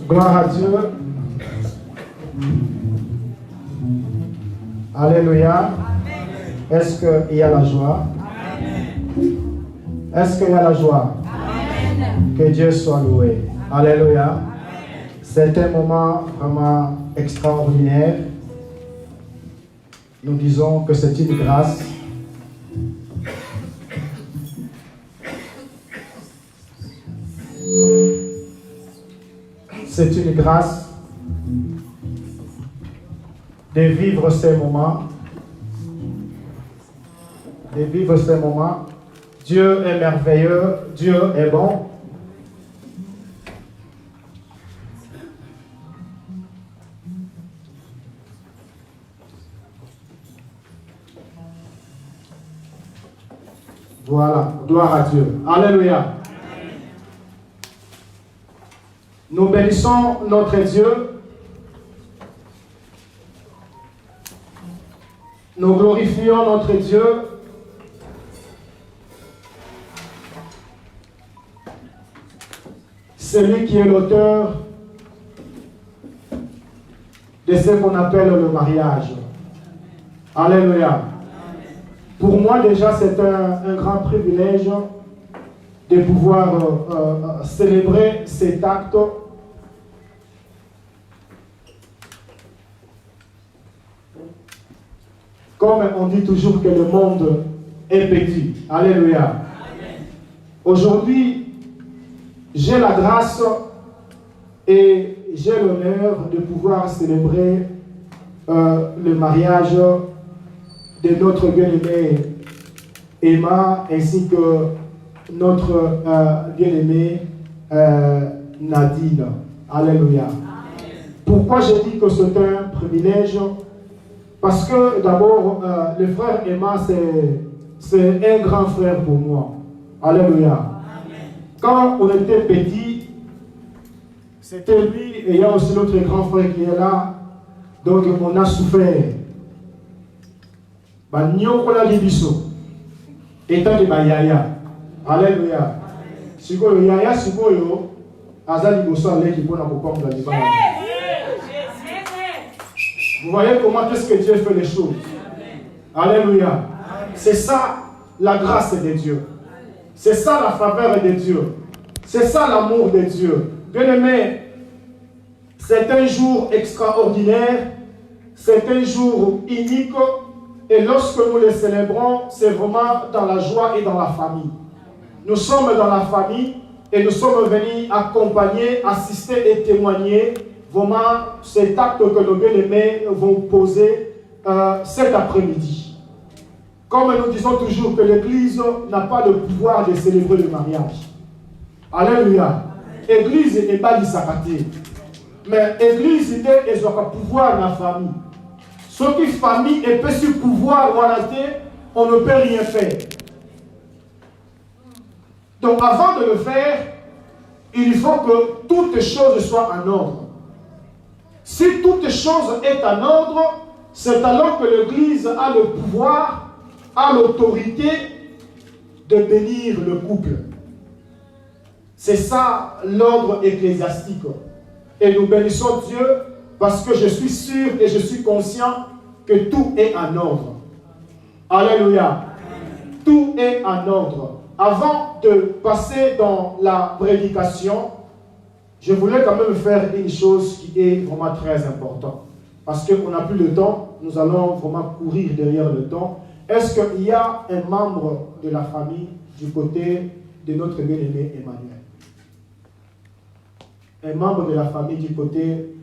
Gloire à Dieu. Alléluia. Est-ce qu'il y a la joie? Est-ce qu'il y a la joie? Que Dieu soit loué. Alléluia. C'est un moment vraiment extraordinaire. Nous disons que c'est une grâce. C'est une grâce de vivre ces moments. De vivre ces moments. Dieu est merveilleux, Dieu est bon. Voilà, gloire à Dieu. Alléluia. Nous bénissons notre Dieu. Nous glorifions notre Dieu. C'est lui qui est l'auteur de ce qu'on appelle le mariage. Alléluia. Pour moi déjà c'est un grand privilège de pouvoir célébrer cet acte comme on dit toujours que le monde est petit. Alléluia. Aujourd'hui, j'ai la grâce et j'ai l'honneur de pouvoir célébrer le mariage de notre bien-aimée Emma ainsi que notre bien-aimée Nadine. Alléluia. Pourquoi je dis que c'est un privilège? Parce que d'abord, le frère Emma, c'est un grand frère pour moi. Alléluia. Quand on était petit, c'était lui et il y a aussi notre grand frère qui est là. Donc on a souffert. Banyokola libiso. Étant de Bayaya. Alléluia. Sikoyo Yaya Sikoyo, Azali Bosso Aleki pour la comprendre la libana. Vous voyez comment est-ce que Dieu fait les choses. Alléluia. C'est ça la grâce de Dieu. C'est ça la faveur de Dieu. C'est ça l'amour de Dieu. Bien-aimés, c'est un jour extraordinaire. C'est un jour unique. Et lorsque nous le célébrons, c'est vraiment dans la joie et dans la famille. Nous sommes dans la famille et nous sommes venus accompagner, assister et témoigner vraiment cet acte que nos bien-aimés vont poser cet après-midi. Comme nous disons toujours que l'Église n'a pas le pouvoir de célébrer le mariage. Alléluia. Église n'est pas l'isakate. Mais l'Église est le pouvoir de la famille. Ce qui famille et peut sur pouvoir on ne peut rien faire. Donc avant de le faire, il faut que toutes choses soient en ordre. Si toute chose est en ordre, c'est alors que l'Église a le pouvoir, a l'autorité de bénir le couple. C'est ça l'ordre ecclésiastique. Et nous bénissons Dieu parce que je suis sûr et je suis conscient que tout est en ordre. Alléluia. Tout est en ordre. Avant de passer dans la prédication, je voulais quand même faire une chose qui est vraiment très importante. Parce qu'on n'a plus le temps, nous allons vraiment courir derrière le temps. Est-ce qu'il y a un membre de la famille du côté de notre bien-aimé Emmanuel? Un membre de la famille du côté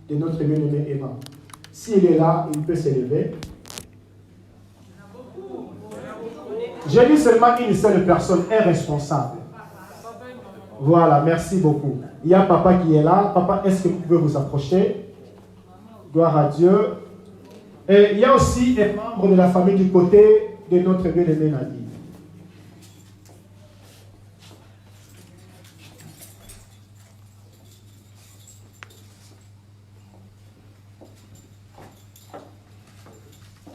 de notre bien-aimé Emma. S'il est là, il peut s'élever. J'ai dit seulement une seule personne, un responsable. Voilà, merci beaucoup. Il y a papa qui est là. Papa, est-ce que vous pouvez vous approcher? Gloire à Dieu. Et il y a aussi un membre de la famille du côté de notre bien-aimé Nadine.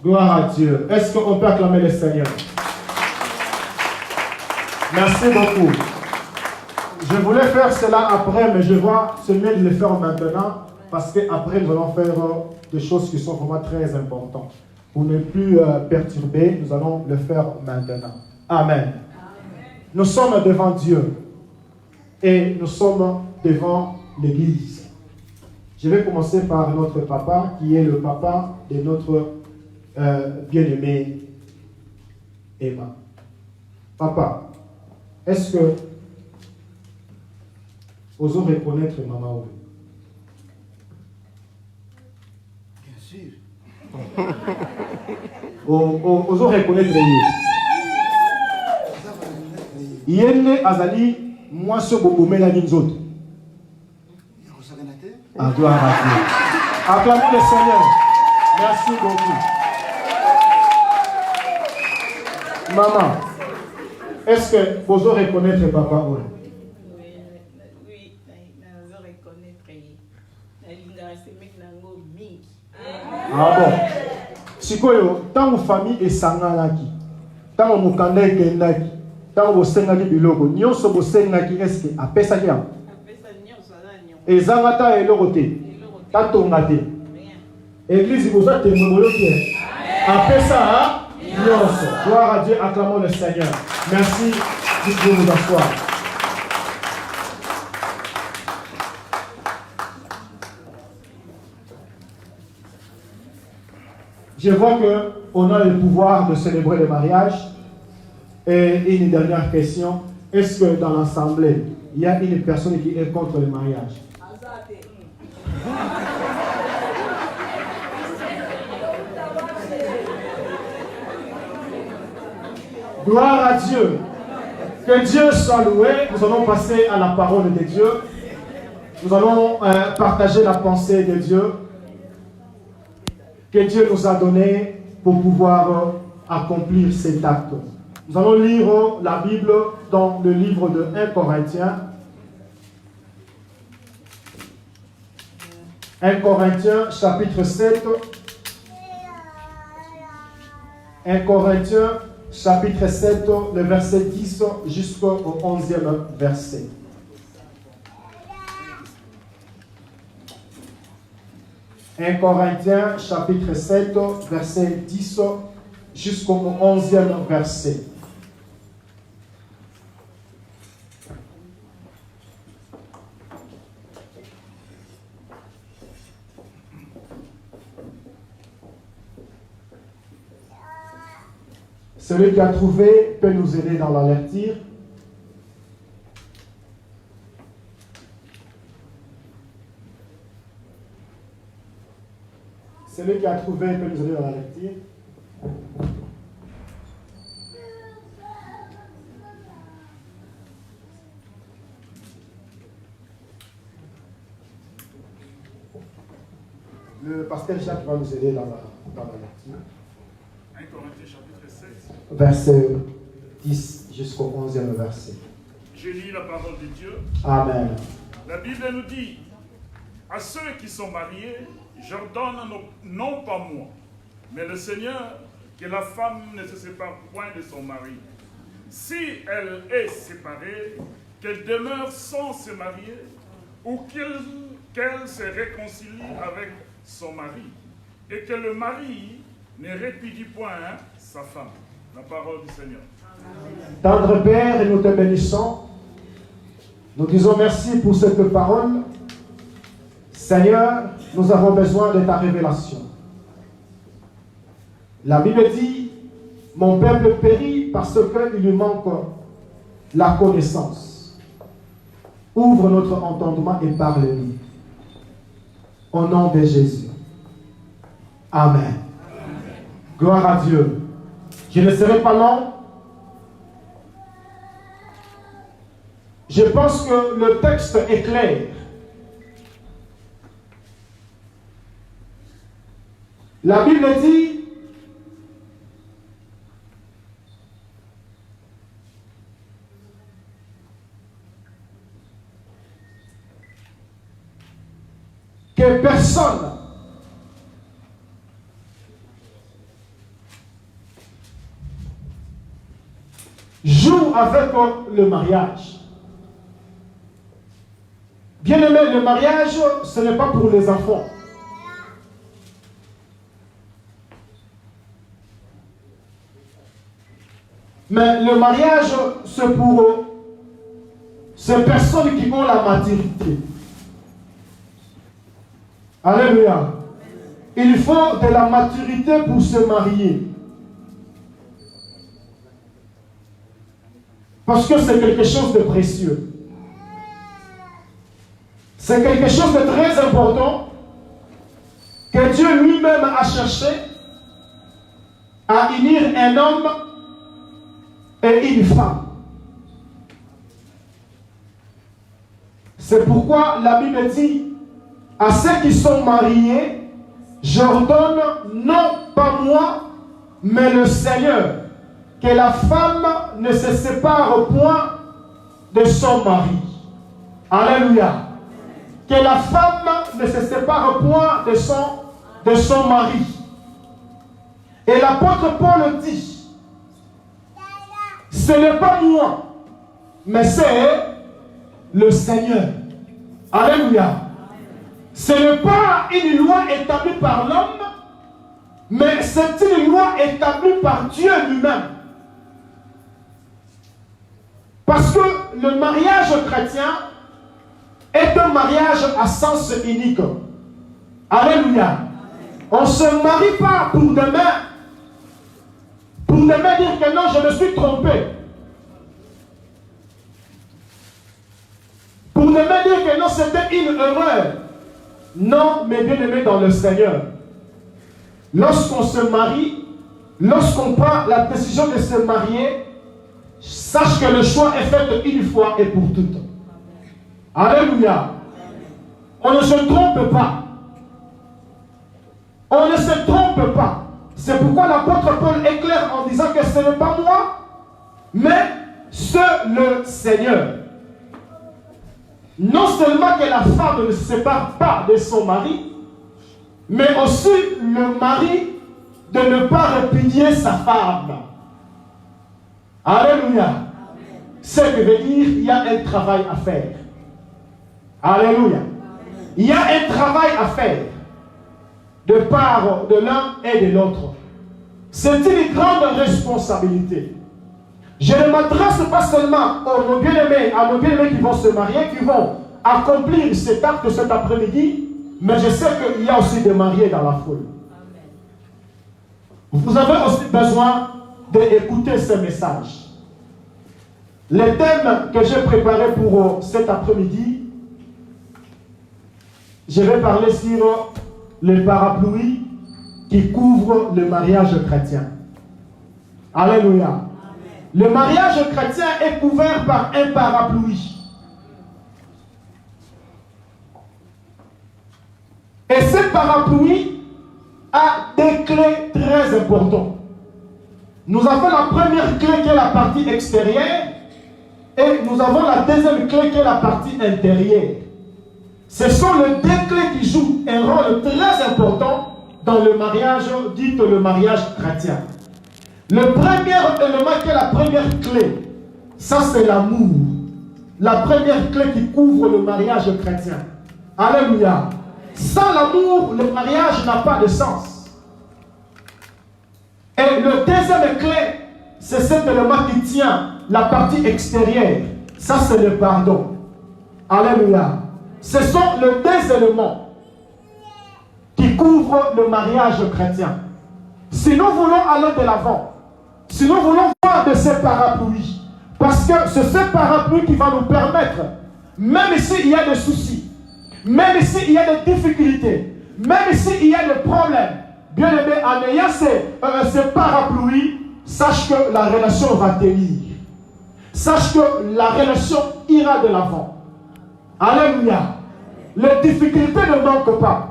Gloire à Dieu. Est-ce qu'on peut acclamer le Seigneur? Merci beaucoup. Je voulais faire cela après, mais je vois ce mieux de le faire maintenant, parce qu'après, nous allons faire des choses qui sont vraiment très importantes. Pour ne plus perturber, nous allons le faire maintenant. Amen. Nous sommes devant Dieu et nous sommes devant l'Église. Je vais commencer par notre papa, qui est le papa de notre bien-aimé Emma. Papa, est-ce que vous osez reconnaître maman? Bien sûr. Vous osez reconnaître Yenne Azali, moi ce bobo mélanie nous autres. Ah, gloire à Dieu. Acclamez le Seigneur. Merci beaucoup. Maman, est-ce que vous osez reconnaître papa? Oui, je reconnaître. Ah bon. Sikoyo, tant que famille est sangalaki, tant que mukanda est kendaki, tant que vous sengaki biloko, nyonso vous sengaki, est-ce que apesa ki am? Et zangata et l'oroté, tatongate. Église vous a témoigné qui apesa nyonso. Gloire à Dieu, acclamons le Seigneur. Merci, vous pouvez vous asseoir. Je vois qu'on a le pouvoir de célébrer le mariage. Et une dernière question. Est-ce que dans l'assemblée, il y a une personne qui est contre le mariage? Gloire à Dieu. Que Dieu soit loué. Nous allons passer à la parole de Dieu. Nous allons partager la pensée de Dieu que Dieu nous a donné pour pouvoir accomplir cet acte. Nous allons lire la Bible dans le livre de 1 Corinthiens. 1 Corinthiens chapitre 7. 1 Corinthiens chapitre 7, le verset 10 jusqu'au 11e verset. 1 Corinthiens chapitre 7, verset 10 jusqu'au 11e verset. Celui qui a trouvé peut nous aider dans la lecture. Celui qui a trouvé peut nous aider dans la lecture. Le pasteur Jacques va nous aider dans la lecture. 1 Corinthiens chapitre 7. Verset 10 jusqu'au 11e verset. Je lis la parole de Dieu. Amen. La Bible nous dit, à ceux qui sont mariés, j'ordonne non pas moi, mais le Seigneur, que la femme ne se sépare point de son mari. Si elle est séparée, qu'elle demeure sans se marier, ou qu'elle se réconcilie avec son mari, et que le mari ne répudie point sa femme. La parole du Seigneur. Tendre Père, nous te bénissons. Nous disons merci pour cette parole. Seigneur, nous avons besoin de ta révélation. La Bible dit, mon peuple périt parce qu'il lui manque la connaissance. Ouvre notre entendement et parle-nous. Au nom de Jésus. Amen. Amen. Gloire à Dieu. Je ne serai pas long. Je pense que le texte est clair. La Bible dit que personne joue avec le mariage. Bien-aimé, le mariage, ce n'est pas pour les enfants. Mais le mariage, c'est pour ces personnes qui ont la maturité. Alléluia. Il faut de la maturité pour se marier. Parce que c'est quelque chose de précieux. C'est quelque chose de très important que Dieu lui-même a cherché à unir un homme et une femme. C'est pourquoi la Bible dit à ceux qui sont mariés, j'ordonne non pas moi, mais le Seigneur, que la femme ne se sépare point de son mari. Alléluia. Que la femme ne se sépare point de son mari. Et l'apôtre Paul dit, ce n'est pas moi, mais c'est le Seigneur. Alléluia. Ce n'est pas une loi établie par l'homme, mais c'est une loi établie par Dieu lui-même. Parce que le mariage chrétien est un mariage à sens unique. Alléluia. On ne se marie pas pour demain. Pour demain dire que non, je me suis trompé. Pour demain dire que non, c'était une erreur. Non, mais bien aimé dans le Seigneur. Lorsqu'on se marie, lorsqu'on prend la décision de se marier, sache que le choix est fait une fois et pour toutes. Alléluia. On ne se trompe pas. On ne se trompe pas. C'est pourquoi l'apôtre Paul est clair en disant que ce n'est pas moi, mais c'est le Seigneur. Non seulement que la femme ne se sépare pas de son mari, mais aussi le mari de ne pas répudier sa femme. Alléluia. Ce que veut dire, il y a un travail à faire. Alléluia. Il y a un travail à faire. de part de l'un et de l'autre. C'est une grande responsabilité. Je ne m'adresse pas seulement à nos bien-aimés qui vont se marier, qui vont accomplir cet acte cet après-midi, mais je sais qu'il y a aussi des mariés dans la foule. Vous avez aussi besoin d'écouter ce message. Le thème que j'ai préparé pour cet après-midi, je vais parler sur le parapluie qui couvre le mariage chrétien. Alléluia. Amen. Le mariage chrétien est couvert par un parapluie. Et ce parapluie a des clés très importantes. Nous avons la première clé qui est la partie extérieure et nous avons la deuxième clé qui est la partie intérieure. Ce sont les deux clés qui jouent un rôle très important dans le mariage, dit le mariage chrétien. Le premier élément qui est la première clé, ça c'est l'amour. La première clé qui couvre le mariage chrétien. Alléluia. Sans l'amour, le mariage n'a pas de sens. Et le deuxième clé, c'est cet élément qui tient la partie extérieure. Ça c'est le pardon. Alléluia. Ce sont les deux éléments qui couvrent le mariage chrétien. Si nous voulons aller de l'avant, si nous voulons voir de ces parapluies, parce que c'est ce parapluie qui va nous permettre, même s'il y a des soucis, même s'il y a des difficultés, même s'il y a des problèmes, bien aimé, en ayant ces parapluies, sache que la relation va tenir. Sache que la relation ira de l'avant. Alléluia. Les difficultés ne manquent pas.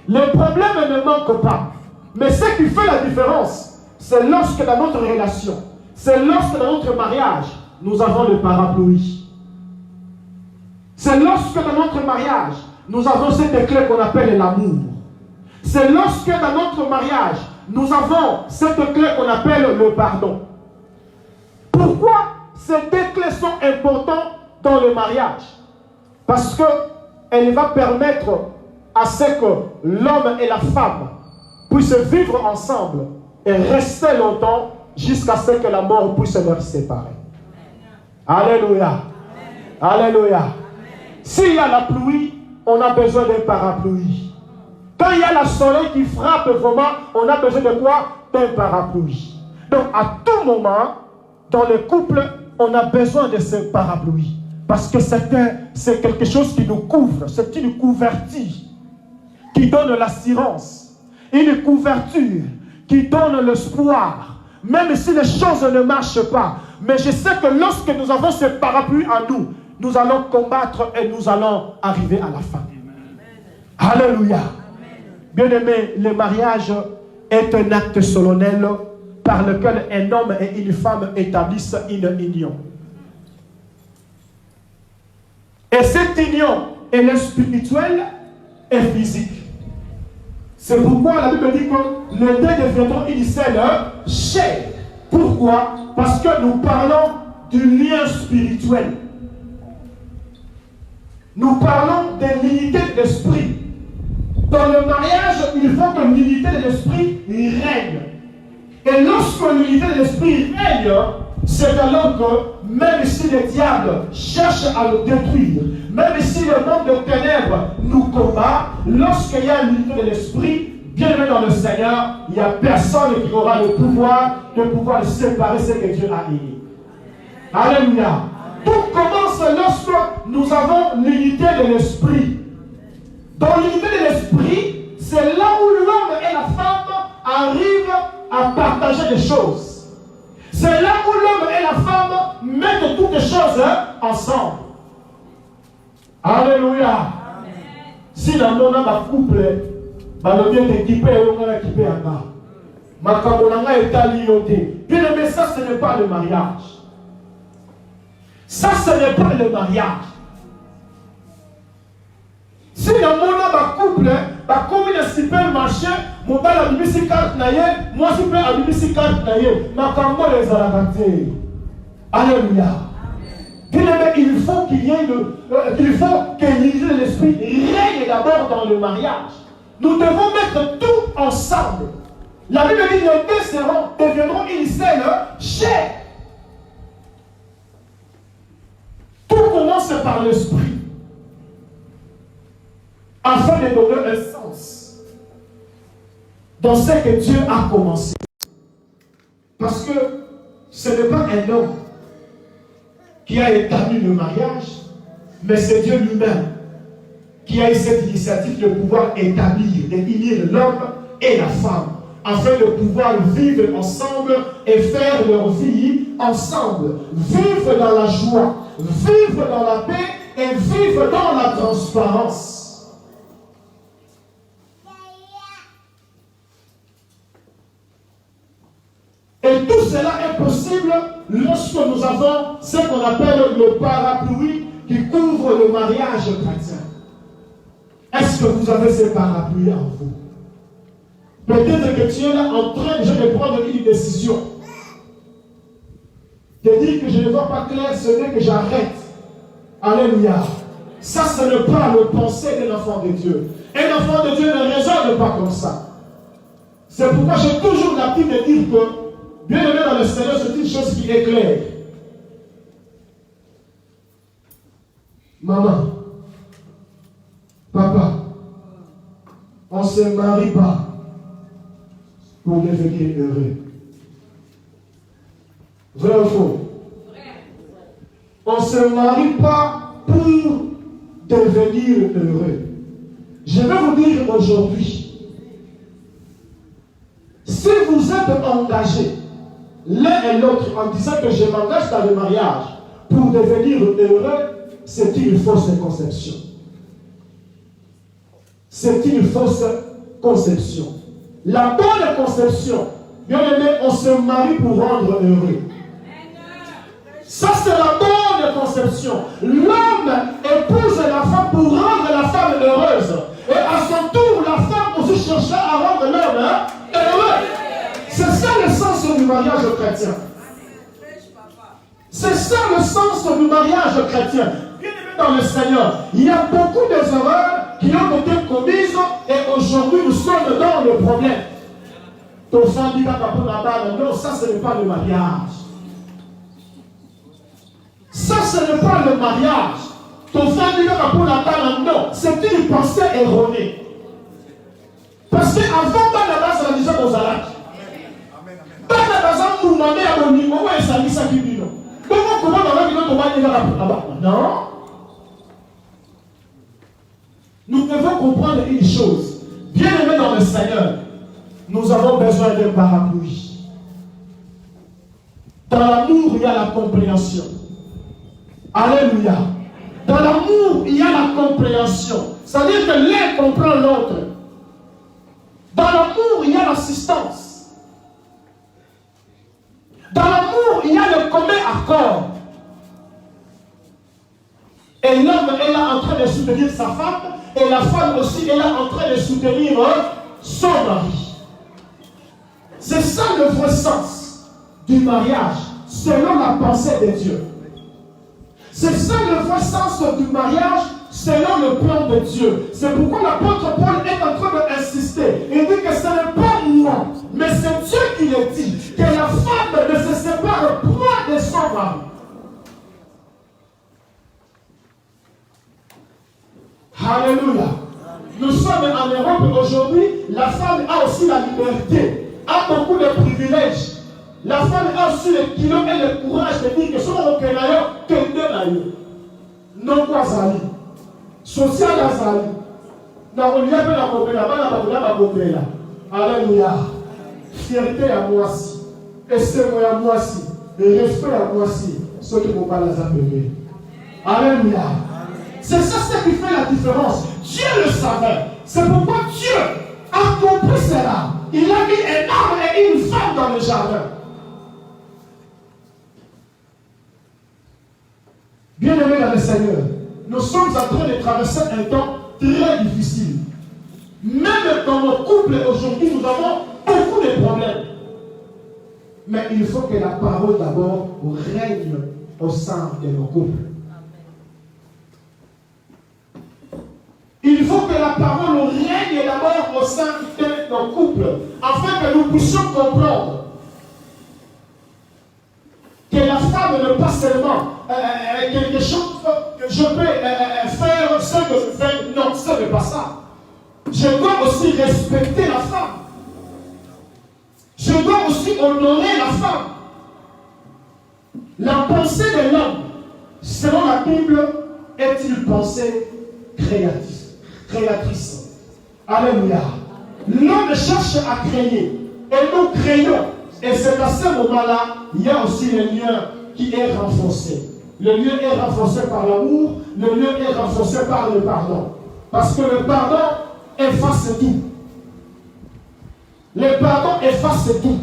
Les problèmes ne manquent pas. Mais ce qui fait la différence, c'est lorsque dans notre relation, c'est lorsque dans notre mariage, nous avons le parapluie. C'est lorsque dans notre mariage, nous avons cette clé qu'on appelle l'amour. C'est lorsque dans notre mariage, nous avons cette clé qu'on appelle le pardon. Pourquoi ces deux clés sont importantes dans le mariage? Parce qu'elle va permettre à ce que l'homme et la femme puissent vivre ensemble et rester longtemps jusqu'à ce que la mort puisse leur séparer. Alléluia. Alléluia. S'il y a la pluie, on a besoin d'un parapluie. Quand il y a le soleil qui frappe vraiment, on a besoin de quoi? D'un parapluie. Donc à tout moment, dans le couple, on a besoin de ce parapluie. Parce que c'est quelque chose qui nous couvre. C'est une couverture qui donne l'assurance. Une couverture qui donne l'espoir. Même si les choses ne marchent pas. Mais je sais que lorsque nous avons ce parapluie en nous, nous allons combattre et nous allons arriver à la fin. Alléluia. Bien-aimé, le mariage est un acte solennel par lequel un homme et une femme établissent une union. Et cette union, elle est spirituelle et physique. C'est pourquoi la Bible dit que les deux deviendront une seule chair. Pourquoi? Parce que nous parlons du lien spirituel. Nous parlons de l'unité de l'esprit. Dans le mariage, il faut que l'unité de l'esprit règne. Et lorsque l'unité de l'esprit règne, c'est alors que même si le diable cherche à nous détruire, même si le monde de ténèbres nous combat, lorsqu'il y a l'unité de l'esprit, bienvenue dans le Seigneur, il n'y a personne qui aura le pouvoir de séparer ce que Dieu a uni. Alléluia. Tout commence lorsque nous avons l'unité de l'esprit. Dans l'unité de l'esprit, c'est là où l'homme et la femme arrivent à partager des choses. C'est là où l'homme et la femme mettent toutes les choses ensemble. Alléluia. Amen. Si dans mon âme couple, le bien équipé, on a équipé à bas. Ma camonanga est allié. Bien aimé, ça ce n'est pas le mariage. Ça ce n'est pas le mariage. Si dans mon âme couple, comme il est supermarché, mon père a mis ses cartes naïe, moi je peux allumer ses cartes naïe. Ma cambo les a racontés. Alléluia. Bien aimé, il faut qu'il y ait l'unité de l'esprit règne d'abord dans le mariage. Nous devons mettre tout ensemble. La Bible dit que les deux deviendront une seule chair. Tout commence par l'esprit, afin de donner un sens dans ce que Dieu a commencé. Parce que ce n'est pas un homme qui a établi le mariage, mais c'est Dieu lui-même qui a eu cette initiative de pouvoir établir, de unir l'homme et la femme, afin de pouvoir vivre ensemble et faire leur vie ensemble. Vivre dans la joie, vivre dans la paix et vivre dans la transparence. Et tout cela est possible lorsque nous avons ce qu'on appelle le parapluie qui couvre le mariage chrétien. Est-ce que vous avez ce parapluie en vous? Peut-être que tu es là en train déjà de prendre une décision. De dire que je ne vois pas clair, ce n'est que j'arrête. Alléluia. Ça, ce n'est pas le pensée d'un enfant de Dieu. Un enfant de Dieu ne raisonne pas comme ça. C'est pourquoi j'ai toujours l'habitude de dire que bien aimé dans le Seigneur, c'est une chose qui est claire. Maman, papa, on ne se marie pas pour devenir heureux. Vrai ou faux? On ne se marie pas pour devenir heureux. Je vais vous dire aujourd'hui, si vous êtes engagés l'un et l'autre en disant que je m'engage dans le mariage pour devenir heureux, c'est une fausse conception. C'est une fausse conception. La bonne conception, bien aimé, on se marie pour rendre heureux. Ça, c'est la bonne conception. L'homme épouse la femme pour rendre la femme heureuse. Et à son tour, la femme aussi cherchera à rendre l'homme heureux. C'est ça le sens du mariage chrétien. C'est ça le sens du mariage chrétien. Bien aimé dans le Seigneur, il y a beaucoup d'erreurs qui ont été commises et aujourd'hui nous sommes dans le problème. Ton femme dit non, ça ce n'est pas le mariage. Ça ce n'est pas le mariage. Ton femme dit non, c'est une pensée erronée. Parce qu'avant, la base, la disait aux Arabes. Non. Nous devons comprendre une chose. Bien aimé dans le Seigneur, nous avons besoin d'un parapluie. Dans l'amour, il y a la compréhension. Alléluia. Dans l'amour, il y a la compréhension. C'est-à-dire que l'un comprend l'autre. Dans l'amour, il y a l'assistance. Dans l'amour, il y a le commun accord. Et l'homme est là en train de soutenir sa femme, et la femme aussi est là en train de soutenir son mari. C'est ça le vrai sens du mariage, selon la pensée de Dieu. C'est ça le vrai sens du mariage, selon le plan de Dieu. C'est pourquoi l'apôtre Paul est en train d'insister. Il dit que ce n'est pas moi, mais c'est Dieu qui le dit. Que la femme ne se sépare point de son mari. Alléluia. Nous sommes en Europe aujourd'hui. La femme a aussi la liberté, a beaucoup de privilèges. La femme a aussi le kilo et le courage de dire que ce qu'on peut d'ailleurs, que non quoi zali. Social azali. On y a la copée là. Alléluia. Fierté à moi aussi. Estime à moi aussi. Et respect à moi aussi. Ceux qui ne vont pas les appeler. Alléluia. C'est ça ce qui fait la différence. Dieu le savait. C'est pourquoi Dieu a compris cela. Il a mis un homme et une femme dans le jardin. Bien-aimés dans le Seigneur, nous sommes en train de traverser un temps très difficile. Même dans nos couples aujourd'hui, nous avons beaucoup de problèmes. Mais il faut que la parole d'abord règne au sein de nos couples. Il faut que la parole règne règne d'abord au sein de nos couples, afin que nous puissions comprendre que la femme n'est pas seulement quelque chose que je peux faire ce que je fais. Non, ce n'est pas ça. Je dois aussi respecter la femme. Je dois aussi honorer la femme. La pensée de l'homme, selon la Bible, est une pensée créatrice. Alléluia. L'homme cherche à créer. Et nous créons. Et c'est à ce moment-là, il y a aussi le lien qui est renforcé. Le lien est renforcé par l'amour, le lien est renforcé par le pardon. Parce que le pardon efface tout. Le pardon efface tout.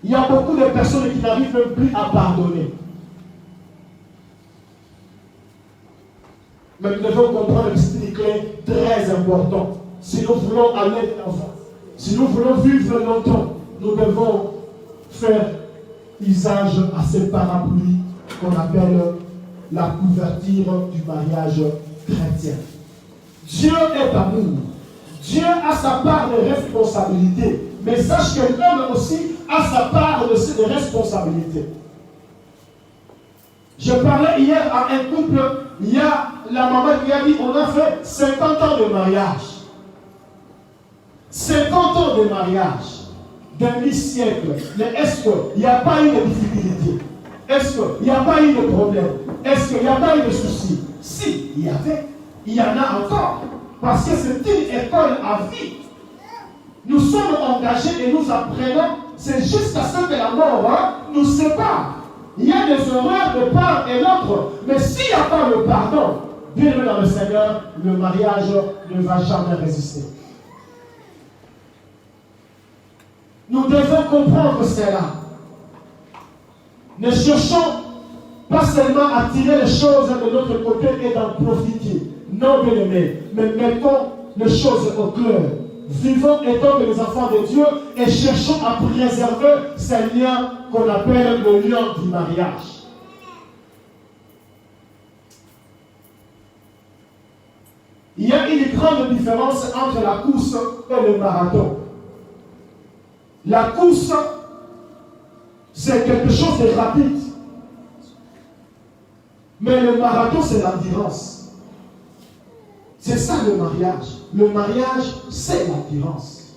Il y a beaucoup de personnes qui n'arrivent même plus à pardonner. Mais nous devons comprendre que c'est une clé très importante. Si nous voulons aller de l'avant, si nous voulons vivre longtemps, nous devons faire usage à ce parapluie qu'on appelle la couverture du mariage chrétien. Dieu est amour. Dieu a sa part de responsabilité. Mais sache que l'homme aussi a sa part de responsabilité. Je parlais hier à un couple, il y a la maman qui a dit, on a fait 50 ans de mariage. 50 ans de mariage, demi-siècle. Mais est-ce qu'il n'y a pas eu de difficulté? Est-ce qu'il n'y a pas eu de problème? Est-ce qu'il n'y a pas eu de soucis? Si, il y avait. Il y en a encore. Parce que c'est une école à vie. Nous sommes engagés et nous apprenons. C'est jusqu'à ce que la mort nous sépare. Il y a des erreurs de part et d'autre. Mais s'il n'y a pas le pardon, bien dans le Seigneur, le mariage ne va jamais résister. Nous devons comprendre cela. Ne cherchons pas seulement à tirer les choses de notre côté et d'en profiter. Non, bien aimés, mais mettons les choses au clair. Vivons étant que les enfants de Dieu et cherchons à préserver ces liens qu'on appelle le lien du mariage. Il y a une grande différence entre la course et le marathon. La course, c'est quelque chose de rapide. Mais le marathon, c'est l'endurance. C'est ça le mariage. Le mariage, c'est l'endurance.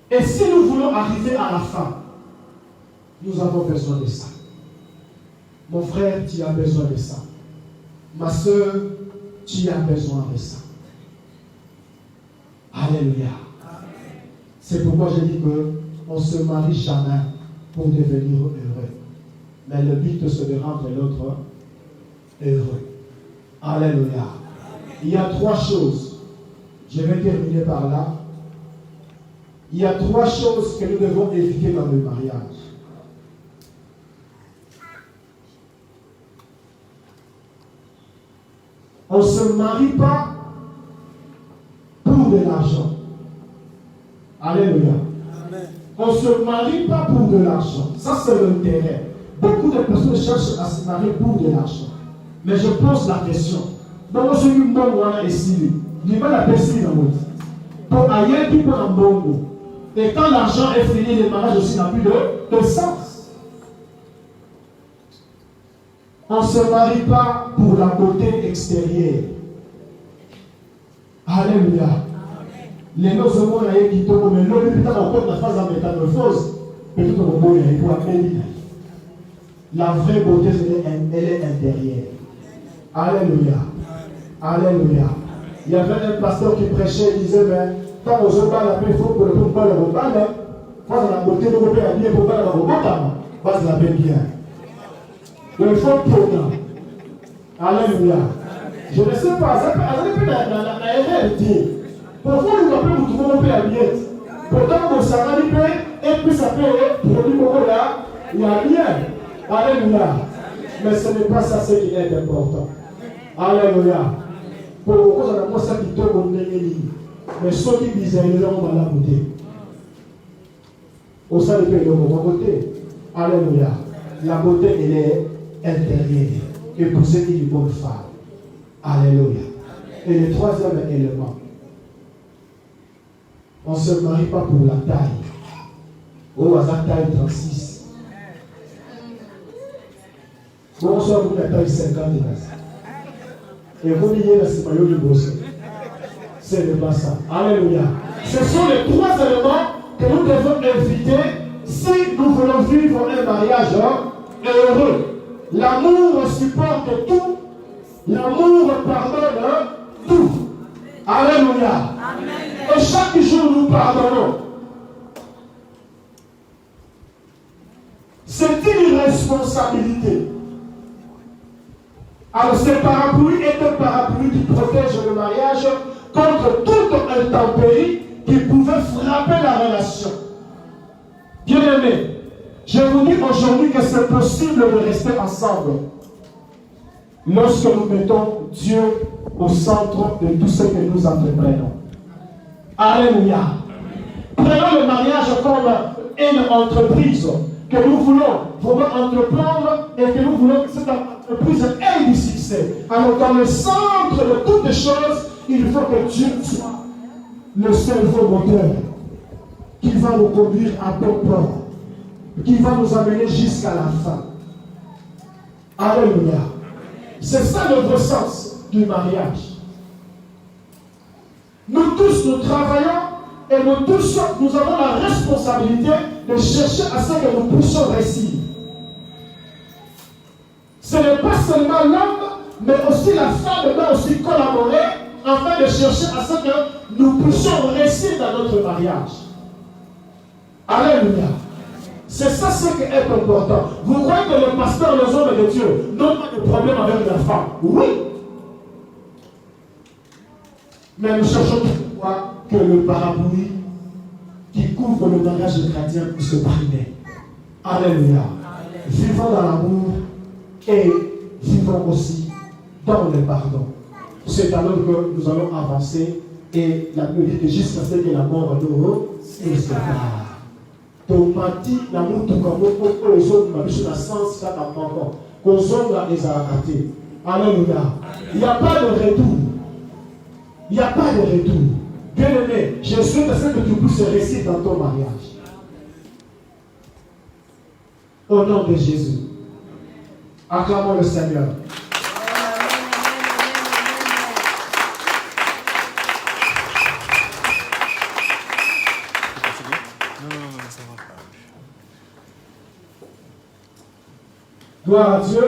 Et si nous voulons arriver à la fin, nous avons besoin de ça. Mon frère, tu as besoin de ça. Ma soeur, tu as besoin de ça. Alléluia. C'est pourquoi je dis qu'on ne se marie jamais pour devenir heureux. Mais le but, c'est de rendre l'autre heureux. Alléluia. Il y a 3 choses. Je vais terminer par là. Il y a 3 choses que nous devons éviter dans le mariage. On ne se marie pas pour de l'argent. Alléluia. Amen. On ne se marie pas pour de l'argent. Ça, c'est l'intérêt. Beaucoup de personnes cherchent à se marier pour de l'argent. Mais je pose la question. Bon, je suis bon, moi, ici. Je vais la personne dans mon vie. Pour ailleurs, tu peux en bon. Et quand l'argent est fini, le mariage aussi n'a plus de sens. On ne se marie pas pour la beauté extérieure. Alléluia. Les noces au monde, qui tombent, mais l'homme, putain, encore la phase en métamorphose. Peut-être au monde, il faut appeler. La vraie beauté, elle est intérieure. Alléluia. Alléluia. Il y avait un pasteur qui prêchait, il disait, mais quand on se bat la paix, il faut que le peuple parle au bal. Quand on a beauté, nous on peut bien pour parler au bal. Base la paix bien. Il faut prendre. Alléluia. Je ne sais pas, ça peut être la erreur dire. Pourquoi nous appelons tout le monde à bien? Pourtant, on s'en va et puis ça peut produire beaucoup là, il y a bien. Alléluia. Mais ce n'est pas ça ce qui est important. Alléluia. Pourquoi on a pas ça qui tombe au nez? Mais ceux qui disent, ils ont dans la beauté. Au sein du pays, ils ont la beauté. Alléluia. La beauté, elle est intérieure. Épouser une bonne femme. Alléluia. Et le troisième élément, on ne se marie pas pour la taille. Oh, à la taille 36. Bonsoir, vous la taille 50. Et vous liez la sémaillot du bosso. Ce n'est pas ça. Alléluia. Ce sont les trois éléments que nous devons éviter si nous voulons vivre un mariage heureux. L'amour supporte tout. L'amour pardonne tout. Alléluia. Amen. Et chaque jour nous pardonnons. C'est une responsabilité. Alors ce parapluie est un parapluie qui protège le mariage contre toute intempérie qui pouvait frapper la relation. Bien-aimés, je vous dis aujourd'hui que c'est possible de rester ensemble lorsque nous mettons Dieu au centre de tout ce que nous entreprenons. Alléluia. Prenons le mariage comme une entreprise que nous voulons vraiment entreprendre et que nous voulons que cette entreprise ait du succès. Alors dans le centre de toutes les choses, il faut que Dieu soit le cerveau moteur qui va nous conduire à bon port, qui va nous amener jusqu'à la fin. Alléluia. C'est ça le vrai sens du mariage. Nous tous, nous travaillons et nous tous, nous avons la responsabilité de chercher à ce que nous puissions réussir. Ce n'est pas seulement l'homme, mais aussi la femme doit aussi collaborer afin de chercher à ce que nous puissions réussir dans notre mariage. Alléluia. C'est ça ce qui est important. Vous croyez que le pasteur, les hommes de Dieu n'ont pas de problème avec la femme? Oui. Mais nous cherchons toutefois que le parapluie qui couvre le mariage chrétien puisse se briser. Alléluia. Vivons dans l'amour et vivons aussi dans le pardon. C'est alors que nous allons avancer et la Bible dit que jusqu'à ce que la mort nous sépare. Tomati na mutu kamoko ozonga mabiso na sens kaka moko kozonga ezalaka te. Alléluia. Il n'y a pas de retour. Il n'y a pas de retour. Bien-aimé, je souhaite à ce que tu puisses réussir dans ton mariage. Au nom de Jésus. Acclamons le Seigneur. Gloire à Dieu.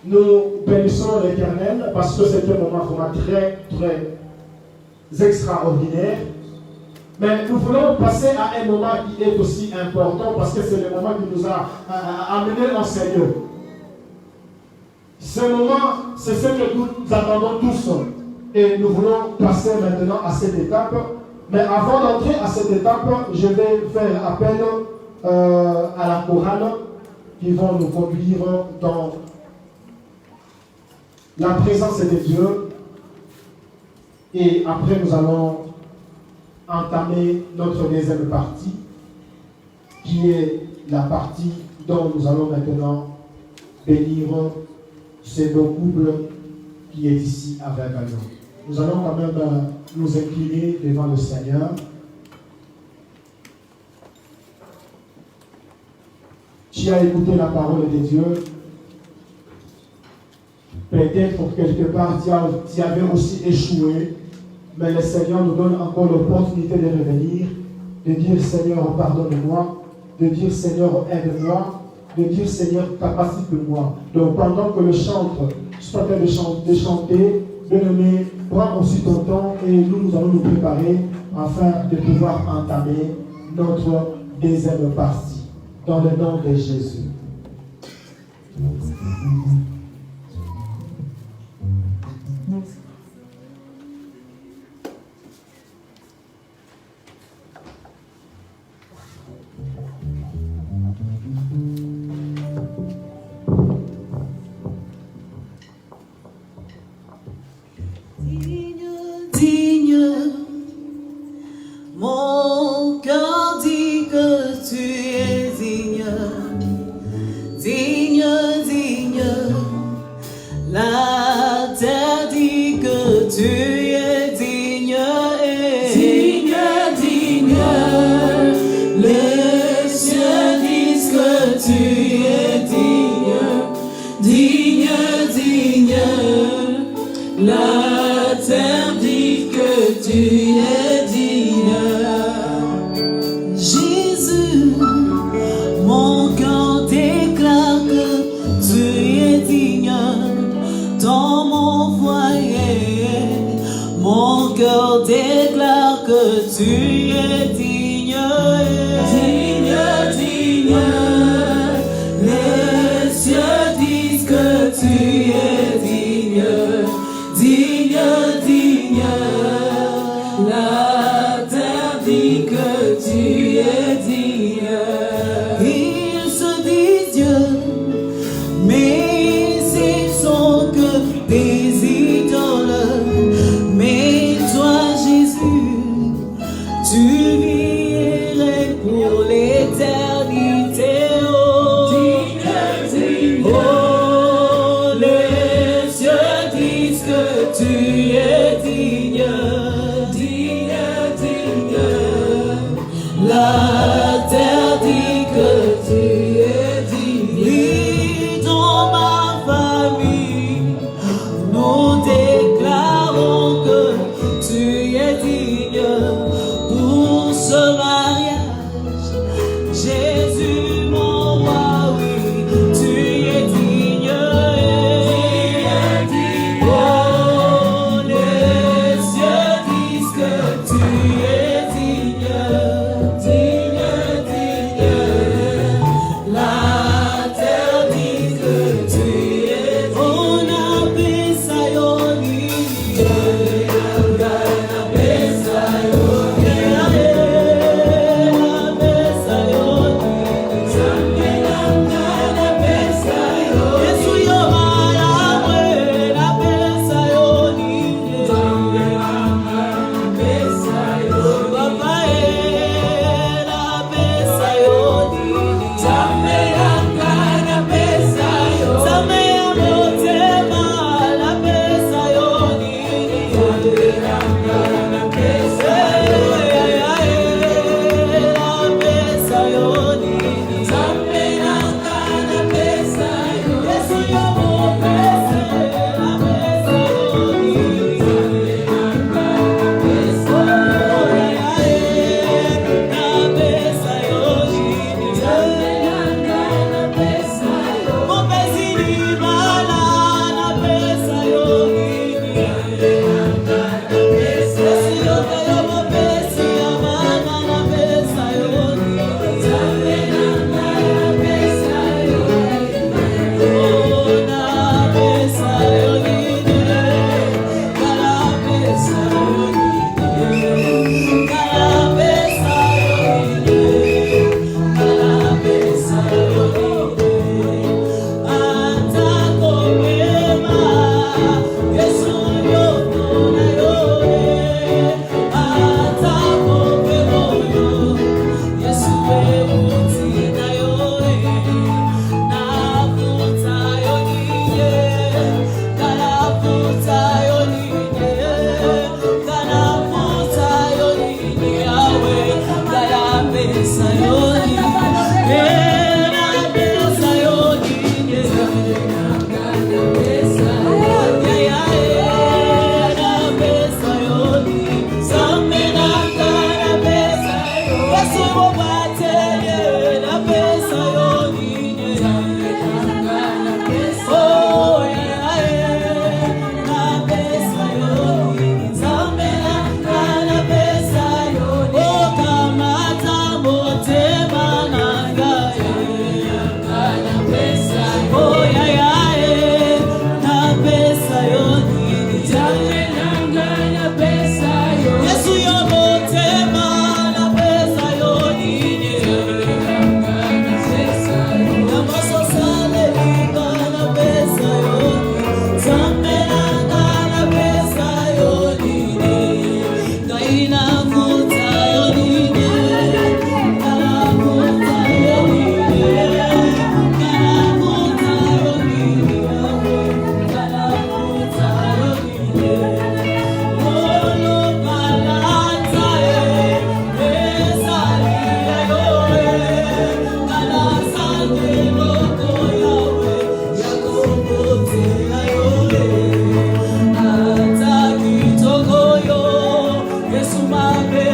Nous bénissons l'Éternel parce que c'est un moment vraiment très, très extraordinaire. Mais nous voulons passer à un moment qui est aussi important parce que c'est le moment qui nous a amenés en Seigneur. Ce moment, c'est ce que nous attendons tous. Et nous voulons passer maintenant à cette étape. Mais avant d'entrer à cette étape, je vais faire appel à la chorale qui vont nous conduire dans la présence de Dieu. Et après, nous allons entamer notre deuxième partie, qui est la partie dont nous allons maintenant bénir ce beau couple qui est ici avec nous. Nous allons quand même nous incliner devant le Seigneur. Tu as écouté la parole de Dieu. Peut-être quelque part tu avais aussi échoué, mais le Seigneur nous donne encore l'opportunité de revenir, de dire Seigneur pardonne-moi, de dire Seigneur aide-moi, de dire Seigneur capacite-moi. Donc pendant que le chantre soit en train de chanter, bien-aimé, prends aussi ton temps et nous allons nous préparer afin de pouvoir entamer notre deuxième partie. Dans le nom de Jésus. Digne, mon cœur dit que tu es digne, digne, digne. déclare que tu es digne, digne, digne. Les cieux disent que tu es digne, digne, digne. La terre dit que tu es digne. Ils se disent Dieu, mais ils sont que des idoles. Mais toi, Jésus, tu vivrais pour l'éternité. Oh, digne, oh, les cieux disent que tu es digne, digne, digne. La terre dit que tu es digne. Oui, dans ma famille, nous déclarons que tu es digne pour ce mariage. Jésus, mon roi, oui, tu es digne. Oh, les cieux disent que tu es digne, digne, digne. La terre dit que tu es digne. On appelle ça Yoni. Yesu mabe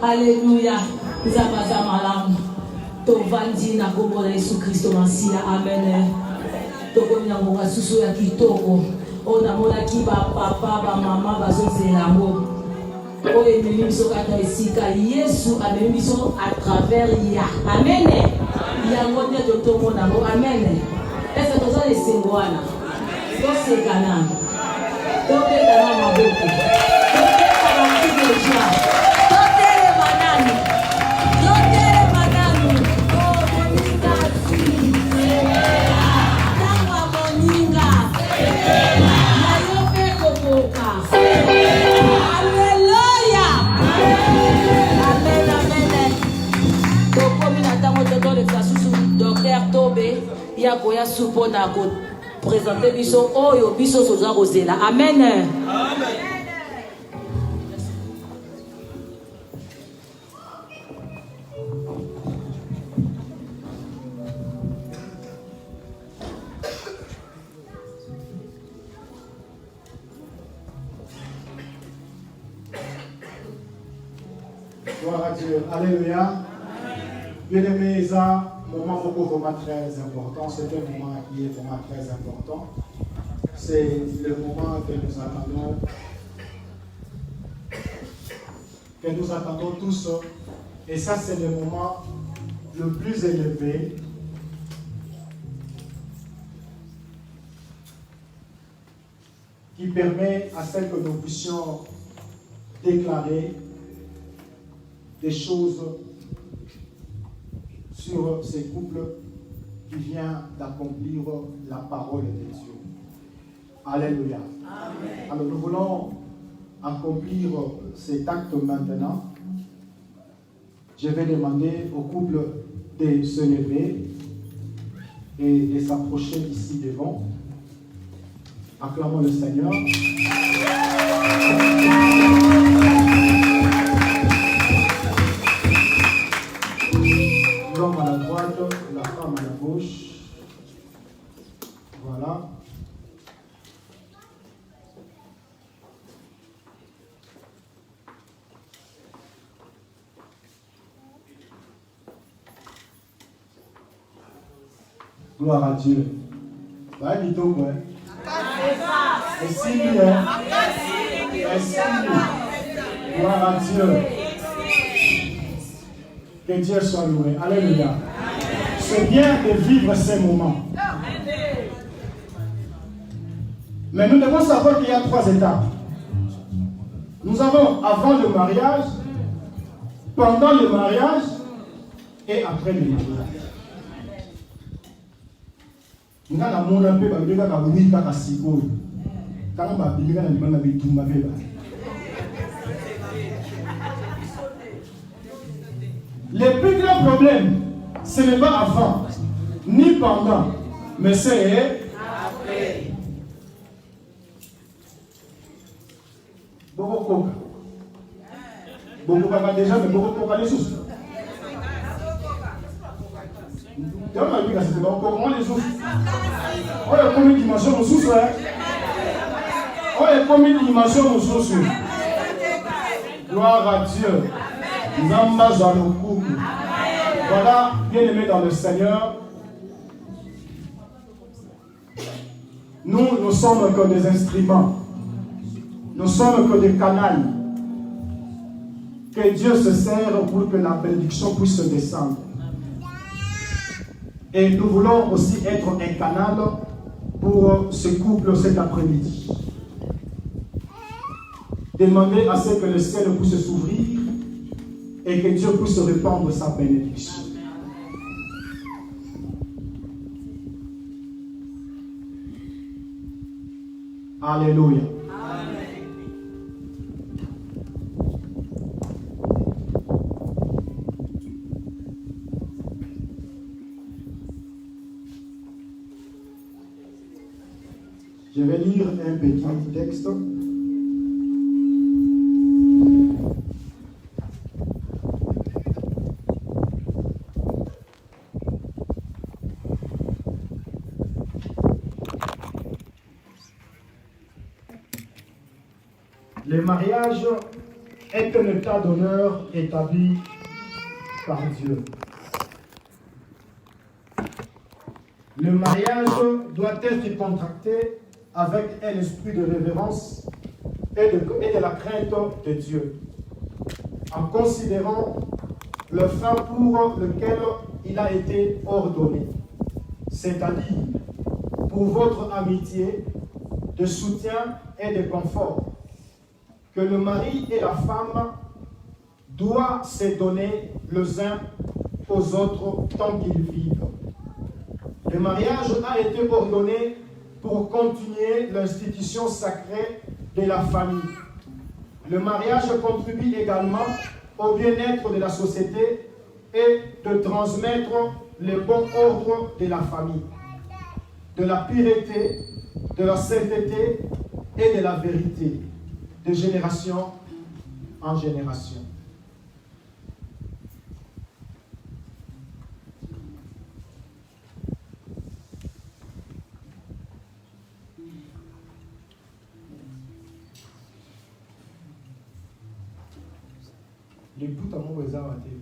Alléluia. Nous avons malam. Tovandi na kombo na Yesu Kristo Masia. Amen. Tokomi na monga susu ya kitoko. On a mona ki ba papa ba mama ba zozela mo. Oye mimi biso kata esika Yesu amemi biso à travers ya. Amen. Ya ngote to mona mo. Amen. Est-ce que toza lesengo wana? To sekana. To petana maboko. To petana maboko. To tere manani. To tere manani. Oh moninga si. Tangwa moninga. Na yo pe kokoka. Alléluia. Amen, amen. Tokomi na tango toto le kasusu Docteur Tobe ya koya supona ko présenter biso oyo biso soza rozela. Amen. Amen. Gloire à Dieu. Alléluia. Bien-aimés, ça, moment vraiment très important. C'est un moment qui est vraiment très important. C'est le moment que nous attendons tous. Et ça, c'est le moment le plus élevé qui permet à ce que nous puissions déclarer des choses sur ces couples qui viennent d'accomplir la parole de Dieu. Alléluia. Amen. Alors nous voulons accomplir cet acte maintenant. Je vais demander au couple de se lever et de s'approcher ici devant. Acclamons le Seigneur. L'homme à la droite, la femme à la gauche. Voilà. Gloire à Dieu. Va dis donc, ouais. Et si gloire à Dieu. Que Dieu soit loué. Alléluia. C'est bien de vivre ces moments. Mais nous devons savoir qu'il y a 3 étapes. Nous avons avant le mariage, pendant le mariage et après le mariage. Nous avons un peu de le plus grand problème, ce n'est pas avant, ni pendant, mais c'est après. Beaucoup déjà, mais beaucoup les sous. Comment les sous? On est comme une dimension sous. On est comme une dimension sous. Gloire à Dieu. Voilà, bien-aimés dans le Seigneur, nous ne sommes que des instruments, nous sommes que des canaux, que Dieu se sert pour que la bénédiction puisse descendre. Et nous voulons aussi être un canal pour ce couple cet après-midi. Demandez à ce que le ciel puisse s'ouvrir et que Dieu puisse répandre sa bénédiction. Alléluia. Je vais lire un petit texte. Le mariage est un état d'honneur établi par Dieu. Le mariage doit être contracté avec un esprit de révérence et de la crainte de Dieu, en considérant le fin pour lequel il a été ordonné, c'est-à-dire pour votre amitié, de soutien et de confort, que le mari et la femme doivent se donner les uns aux autres tant qu'ils vivent. Le mariage a été ordonné pour continuer l'institution sacrée de la famille. Le mariage contribue également au bien-être de la société et de transmettre le bon ordre de la famille, de la pureté, de la sainteté et de la vérité, de génération en génération. Les bouts à mon voisin à terre.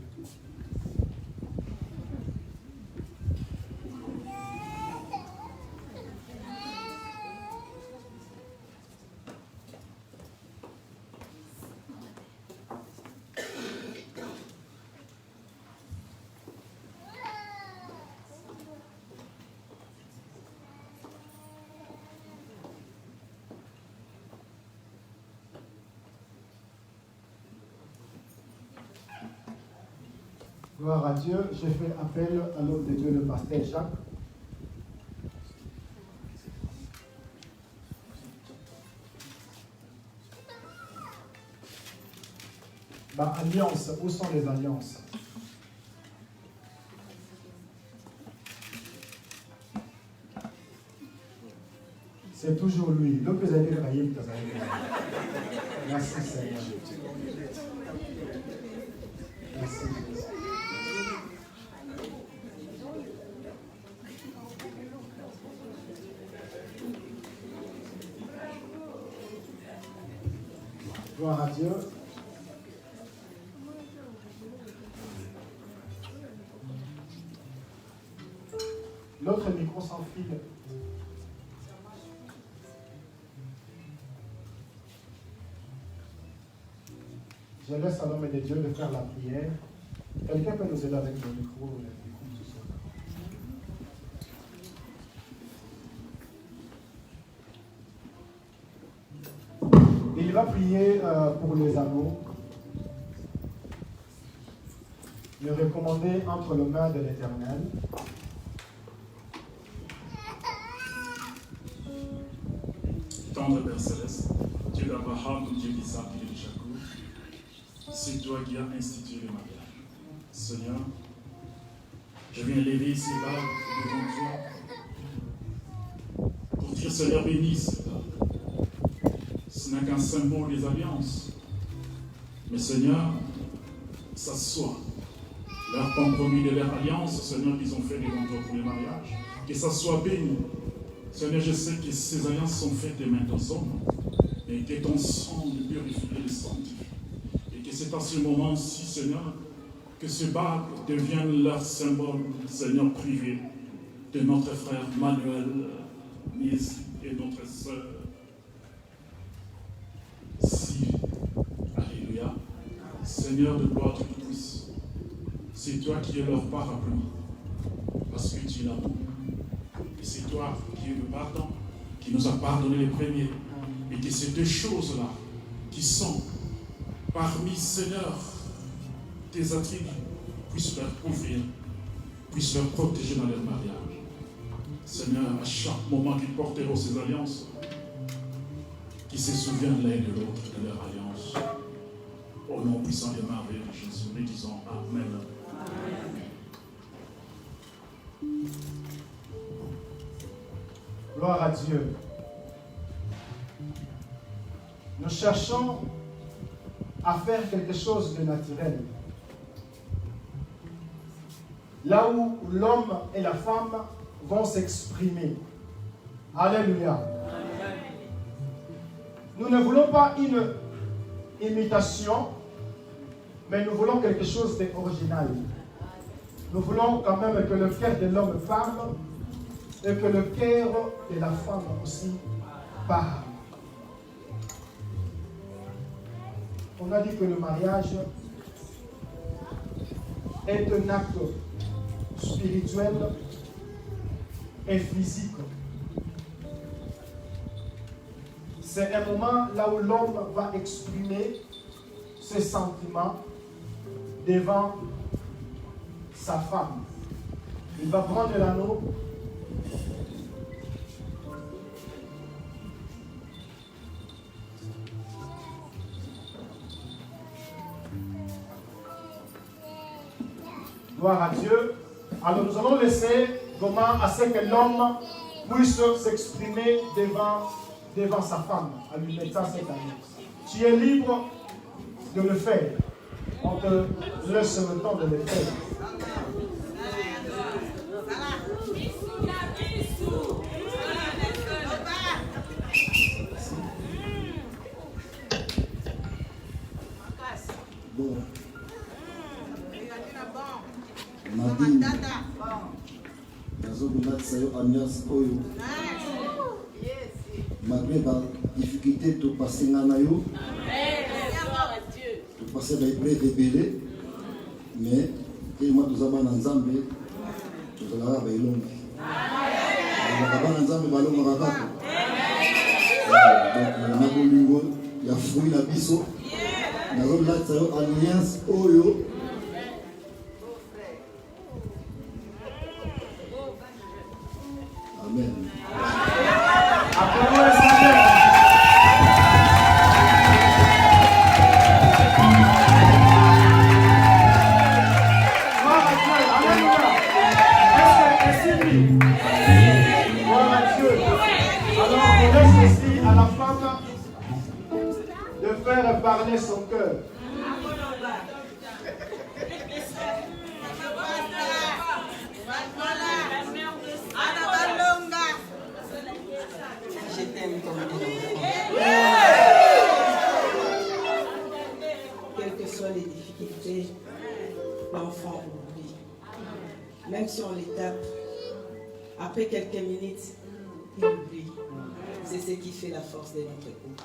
Gloire à Dieu, je fais appel à l'homme de Dieu, le pasteur Jacques. Alliance, où sont les alliances? C'est toujours lui. Le plus aimé, merci Seigneur. Merci Jésus. Gloire à Dieu. L'autre micro sans fil. Je laisse à l'homme de Dieu de faire la prière. Quelqu'un peut nous aider avec le micro ce soir. Il va prier pour les anneaux, le recommander entre les mains de l'Éternel. Tendre Père Céleste, Dieu d'Abraham, Dieu d'Isaac, Dieu de Jacob, c'est toi qui as institué le mariage. Seigneur, je viens lever ces bagues devant toi pour dire, Seigneur, bénis ces bagues. Ce n'est qu'un symbole des alliances. Mais Seigneur, ça soit leur compromis de leur alliance, Seigneur, qu'ils ont fait devant toi pour le mariage, que ça soit béni. Seigneur, je sais que ces alliances sont faites de main d'ensemble, et que ton sang de purifie et de sanctifie. Et que c'est à ce moment-ci, Seigneur, que ce bague devienne leur symbole, Seigneur, privé de notre frère Manuel, Mies et notre sœur Sylvie. Alléluia. Seigneur de gloire toute-puissance, c'est toi qui es leur parapluie, parce que tu es l'amour. Et c'est toi qui es le pardon, qui nous a pardonné les premiers. Et que ces deux choses-là, qui sont parmi, Seigneur, tes attributs, puissent leur couvrir, puissent leur protéger dans leur mariage. Seigneur, à chaque moment qu'ils porteront ces alliances, qu'ils se souviennent l'un de l'autre de leur alliance. Au nom puissant et merveilleux de Jésus, nous disons Amen. Gloire à Dieu. Nous cherchons à faire quelque chose de naturel. Là où l'homme et la femme vont s'exprimer. Alléluia. Nous ne voulons pas une imitation, mais nous voulons quelque chose d'original. Nous voulons quand même que le cœur de l'homme parle et que le cœur de la femme aussi parle. On a dit que le mariage est un acte spirituel et physique. C'est un moment là où l'homme va exprimer ses sentiments devant sa femme. Il va prendre l'anneau. Gloire à Dieu. Alors nous allons laisser vraiment à ce que l'homme puisse s'exprimer devant sa femme en lui mettant cette année. Tu es libre de le faire. On te laisse le temps de le faire. Bon. Nadine, nazokolatisa yo ambiance oyo malgré badifficulté topasenga na yo topase baepreuve ebele mais telema toza bana nzambe tozalaka baelongi balobaka bana nzambe balongaka kaka donc na bolingo ya fruit na biso nazokolatisa yo alliance oyo Amen. Applaudissez le Seigneur. Gloire à Dieu. Alléluia. Est-ce que lui? Gloire à Dieu. Alors on laisse ici à la femme de faire parler son cœur. Je t'aime comme quelles que soient les difficultés, l'enfant oublie. Même si on les tape, après quelques minutes, il oublie. C'est ce qui fait la force de notre couple.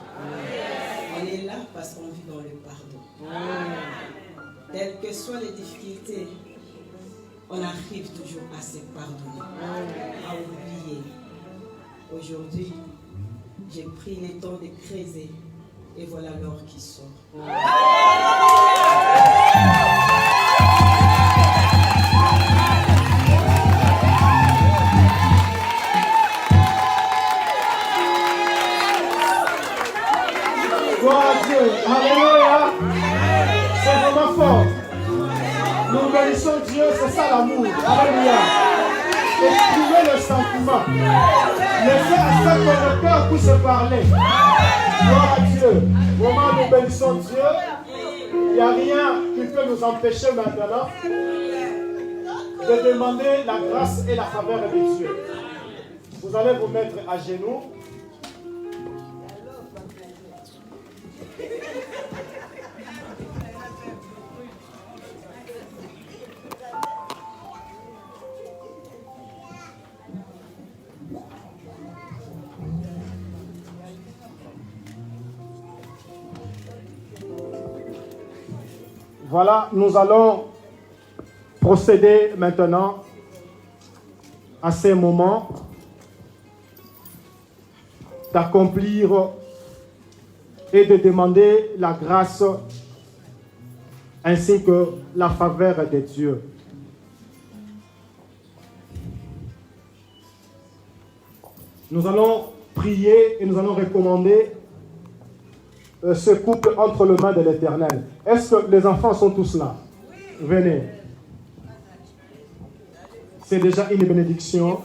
On est là parce qu'on vit dans le pardon. Quelles que soient les difficultés, on arrive toujours à se pardonner, à oublier. Aujourd'hui, j'ai pris le temps de creuser et voilà l'or qui sort. Gloire à Dieu. Alléluia. C'est vraiment fort. Nous bénissons Dieu, c'est ça l'amour. Alléluia. Exprimez le sentiment. Laissez à ce que le cœur puisse parler. Gloire à Dieu. Vraiment, nous bénissons Dieu. Il n'y a rien qui peut nous empêcher maintenant de demander la grâce et la faveur de Dieu. Vous allez vous mettre à genoux. Voilà, nous allons procéder maintenant à ces moments d'accomplir et de demander la grâce ainsi que la faveur de Dieu. Nous allons prier et nous allons recommander ce couple entre les mains de l'Éternel. Est-ce que les enfants sont tous là? Venez. C'est déjà une bénédiction.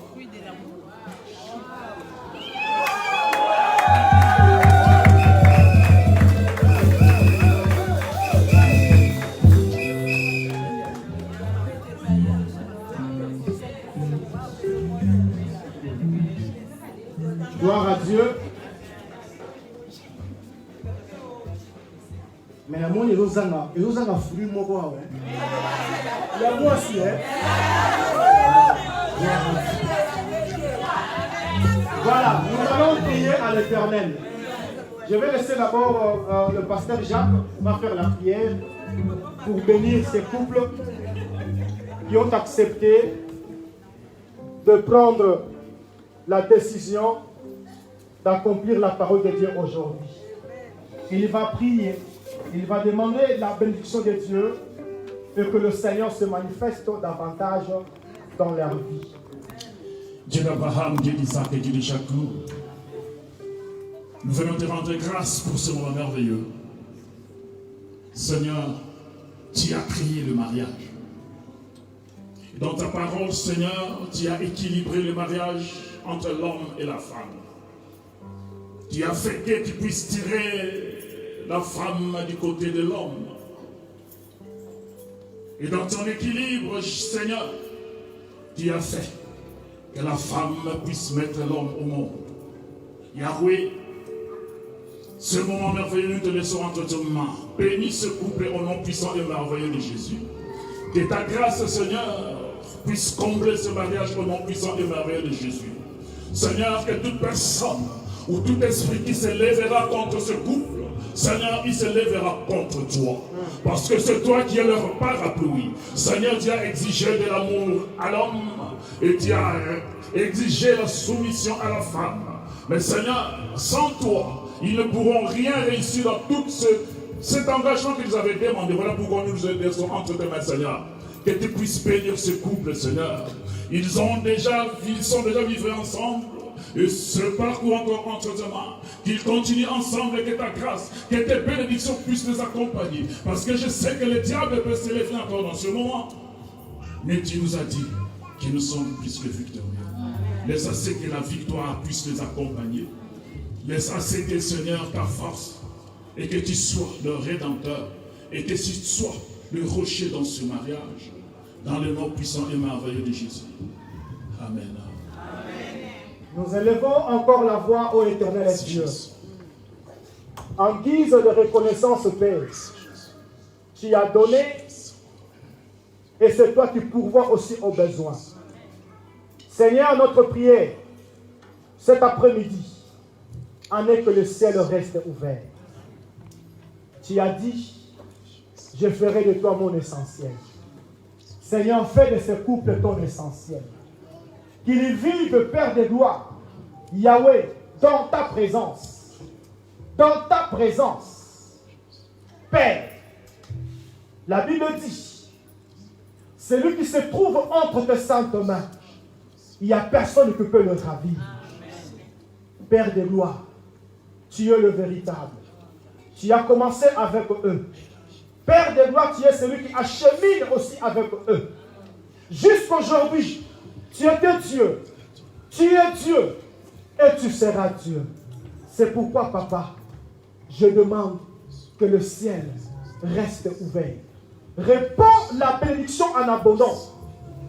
Gloire à Dieu. Mais la monde est aux kozanga fruit moko awa. Ya moi aussi Voilà, nous allons prier à l'Éternel. Je vais laisser d'abord le pasteur Jacques va faire la prière pour bénir ces couples qui ont accepté de prendre la décision d'accomplir la parole de Dieu aujourd'hui. Il va prier, il va demander la bénédiction de Dieu et que le Seigneur se manifeste davantage dans leur vie. Dieu d'Abraham, Dieu d'Isaac et Dieu de Jacob, nous venons te rendre grâce pour ce moment merveilleux. Seigneur, tu as créé le mariage. Dans ta parole, Seigneur, tu as équilibré le mariage entre l'homme et la femme. Tu as fait que tu puisses tirer la femme du côté de l'homme. Et dans ton équilibre, Seigneur, tu as fait que la femme puisse mettre l'homme au monde. Yahweh, ce moment merveilleux, nous te laissons entre tes mains. Bénis ce couple au nom puissant et merveilleux de Jésus. Que ta grâce, Seigneur, puisse combler ce mariage au nom puissant et merveilleux de Jésus. Seigneur, que toute personne ou tout esprit qui se lèvera contre ce couple, Seigneur, il se lèvera contre toi. Parce que c'est toi qui es leur parapluie. Seigneur, tu as exigé de l'amour à l'homme et tu as exigé la soumission à la femme. Mais Seigneur, sans toi, ils ne pourront rien réussir dans tout cet engagement qu'ils avaient demandé. Voilà pourquoi nous nous laissons entre tes mains, Seigneur. Que tu puisses bénir ce couple, Seigneur. Ils sont déjà vivre ensemble. Et ce parcours encore entre tes mains. Qu'ils continuent ensemble et que ta grâce, que tes bénédictions puissent les accompagner. Parce que je sais que le diable peut se lever encore dans ce moment. Mais tu nous as dit que nous sommes plus que victorieux. Laisse assez que la victoire puisse les accompagner. Laisse assez que, Seigneur, ta force et que tu sois le Rédempteur et que tu sois le rocher dans ce mariage. Dans le nom puissant et merveilleux de Jésus. Amen. Nous élevons encore la voix au Éternel Dieu. En guise de reconnaissance, Père, tu as donné et c'est toi qui pourvois aussi aux besoins. Seigneur, notre prière cet après-midi en est que le ciel reste ouvert. Tu as dit, je ferai de toi mon essentiel. Seigneur, fais de ce couple ton essentiel. Qu'ils vivent, Père de gloire, Yahweh, dans ta présence. Dans ta présence. Père, la Bible dit, celui qui se trouve entre tes saintes mains, il n'y a personne qui peut le ravir. Père de gloire, tu es le véritable. Tu as commencé avec eux. Père de gloire, tu es celui qui achemine aussi avec eux. Jusqu'aujourd'hui, tu étais Dieu. Tu es Dieu. Et tu seras Dieu. C'est pourquoi, Papa, je demande que le ciel reste ouvert. Réponds la bénédiction en abondance.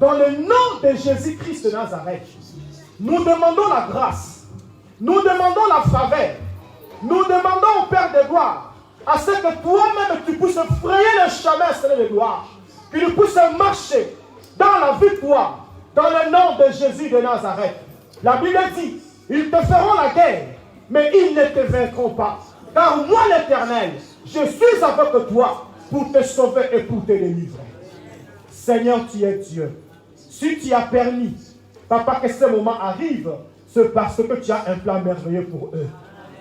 Dans le nom de Jésus-Christ de Nazareth, nous demandons la grâce. Nous demandons la faveur. Nous demandons au Père de gloire à ce que toi-même tu puisses frayer le chemin, Seigneur de gloire. Qu'il puisse marcher dans la victoire, dans le nom de Jésus de Nazareth. La Bible dit, ils te feront la guerre, mais ils ne te vaincront pas. Car moi, l'Éternel, je suis avec toi pour te sauver et pour te délivrer. Seigneur, tu es Dieu. Si tu as permis, Papa, que ce moment arrive, c'est parce que tu as un plan merveilleux pour eux.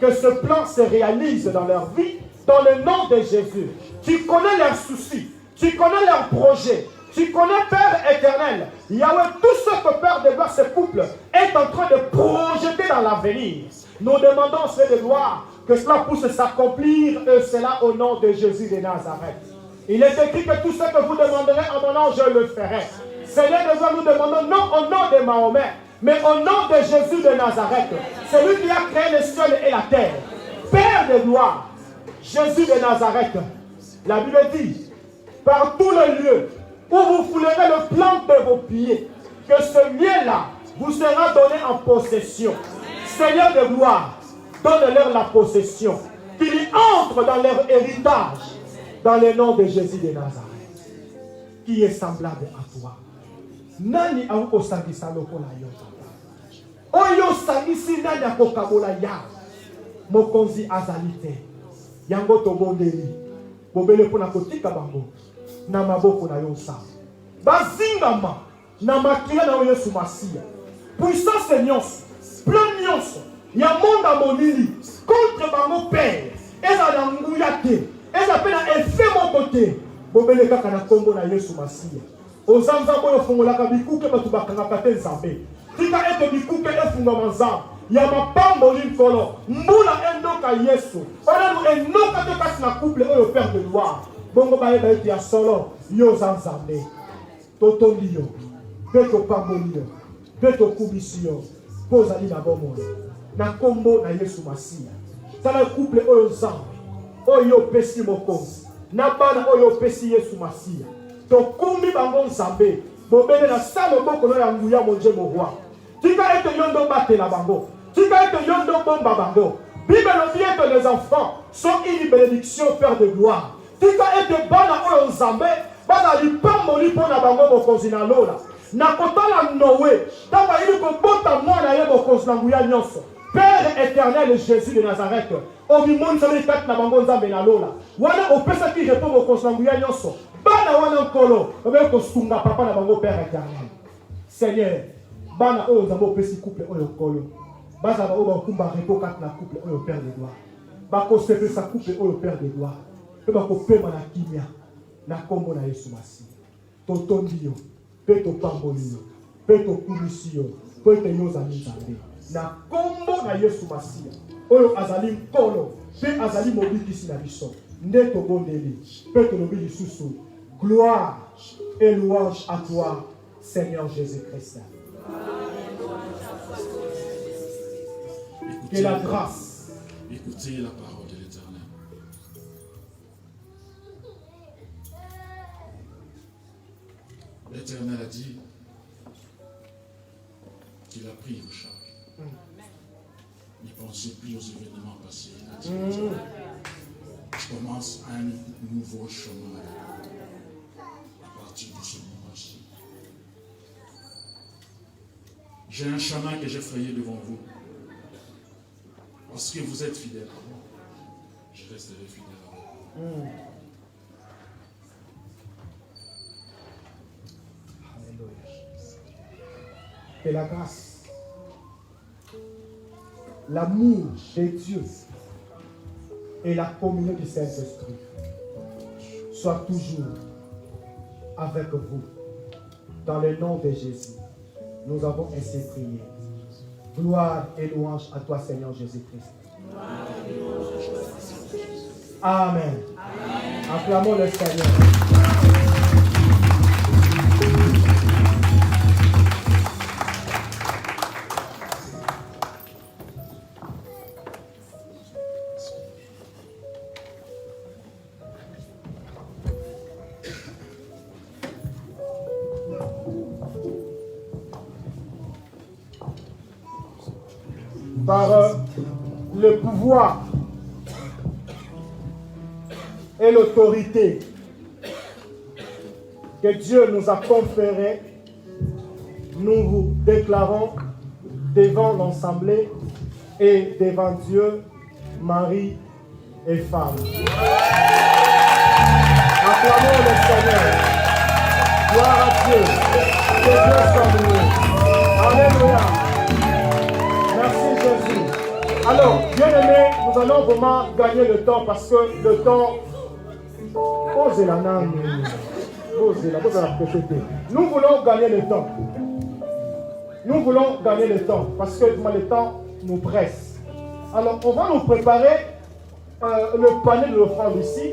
Que ce plan se réalise dans leur vie, dans le nom de Jésus. Tu connais leurs soucis, tu connais leurs projets, tu connais, Père éternel, Yahweh, tout ce que Père de gloire, ce couple, est en train de projeter dans l'avenir. Nous demandons, Seigneur de gloire, que cela puisse s'accomplir, et cela au nom de Jésus de Nazareth. Il est écrit que tout ce que vous demanderez en mon nom, je le ferai. Seigneur de gloire, nous demandons non au nom de Mahomet, mais au nom de Jésus de Nazareth, celui qui a créé le ciel et la terre. Père de gloire, Jésus de Nazareth, la Bible dit, par tous les lieux où vous foulerez le plan de vos pieds, que ce lieu-là vous sera donné en possession. Seigneur de gloire, donne-leur la possession, qu'ils entrent dans leur héritage, Dans le nom de Jésus de Nazareth, qui est semblable à toi. Nani au sangisa lokola yo papa. Oyo sangisi nani akokabola ya. Mokonzi azalite. Yango tobondeli. Bobele pona kotika bango. Na maboko na yo sa. Bazingama na makila na Yesu Masia. Puissance nyonso, plan nyonso, ya monda monili contre bango père. Eza na nguya te. Eza pe na effet moko te. Bobele kaka na kombo na Yesu Masia. Ozanza boyo fungolaka bikuke batu bakangaka te nzambe. Tika ete bikuke efungama nzambe. Ya mapambo linkolo. Mbula endoka Yesu. Ona enoka te kasi na couple oyo père de gloire. Bongo baeba ete ya solo yo zanzambe. Totondi yo. Beto pamboli yo. Beto kubisi yo. Pozali na bomoi. Na kombo na Yesu Masia. Tala couple oyo nzambe. Oyo pesi mokonzi. Na bana oyo pesi Yesu Masia. Tokumi bango nzambe. Bobele na salo boko na nguya monje mohwa. Tika ete yondo bate na bango. Tika ete yondo bomba bango. Bible nous dit que les enfants sont une bénédiction, Père de gloire. Tika ete bana oyo nzambe. Bana lipambo lipona bango mokonzi na lola. Na kotala Noé. Taba ili kobota mwana ye mokonzi na nguya nyonso. Père éternel Jésus de Nazareth. Omimoni sabeli kati na bango nzambe na lola. Wana opesa ki repo mokonzi na nguya nyonso. Bana wana nkolo. Obe kosunga papa na bango Père éternel. Seigneur. Bana oyo nzambe opesi couple oyo nkolo. Baza ba oyo bakumba repo kati na couple oyo Père de gloire. Bakosepesa couple oyo Père de gloire. Pe bakopema na kimia. Na kombo na Yesu Masia. Totondi yo. Pe topamboli yo. Pe tokumisi yo. Pe te yo zami nzambe. Na kombo na Yesu Masia. Oyo azali nkolo. Pe azali mobikisi na biso. Nde tobondeli. Pe tolobi lisusu. Gloire et louange à toi, Seigneur Jésus-Christ. Que la grâce. Écoutez la parole de l'Éternel. L'Éternel a dit qu'il a pris vos charges. Ne pensez plus aux événements passés. Il a dit, je commence un nouveau chemin à partir de ce moment-ci. J'ai un chemin que j'ai frayé devant vous. Parce que vous êtes fidèles à moi, je resterai fidèle à vous. Que la grâce, l'amour de Dieu et la communion du Saint-Esprit soient toujours avec vous. Dans le nom de Jésus, nous avons ainsi prié. Gloire et louange à toi, Seigneur Jésus-Christ. Amen. Acclamons le Seigneur. Par le pouvoir et l'autorité que Dieu nous a conféré, nous vous déclarons devant l'Assemblée et devant Dieu, Marie et femme. Acclamons le Seigneur. Gloire à Dieu. Que Dieu soit loué. Alléluia. Merci Jésus. Alors, bien aimé, nous allons vraiment gagner le temps parce que le temps... Posez la langue. Posez la Nous voulons gagner le temps. Nous voulons gagner le temps parce que le temps nous presse. Alors, on va nous préparer le panier de l'offrande ici.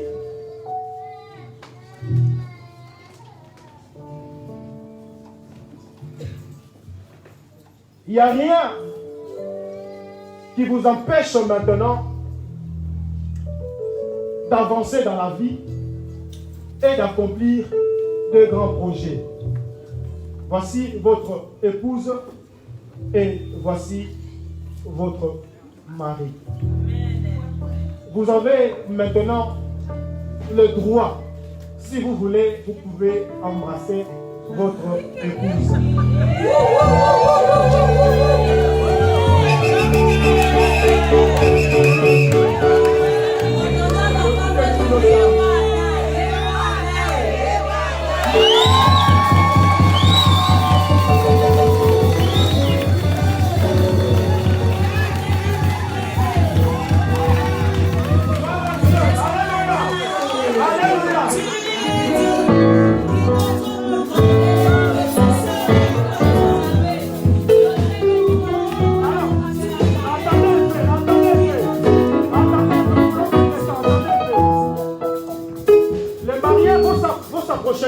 Il n'y a rien qui vous empêche maintenant d'avancer dans la vie et d'accomplir de grands projets. Voici votre épouse et voici votre mari. Vous avez maintenant le droit. Si vous voulez, vous pouvez embrasser votre épouse.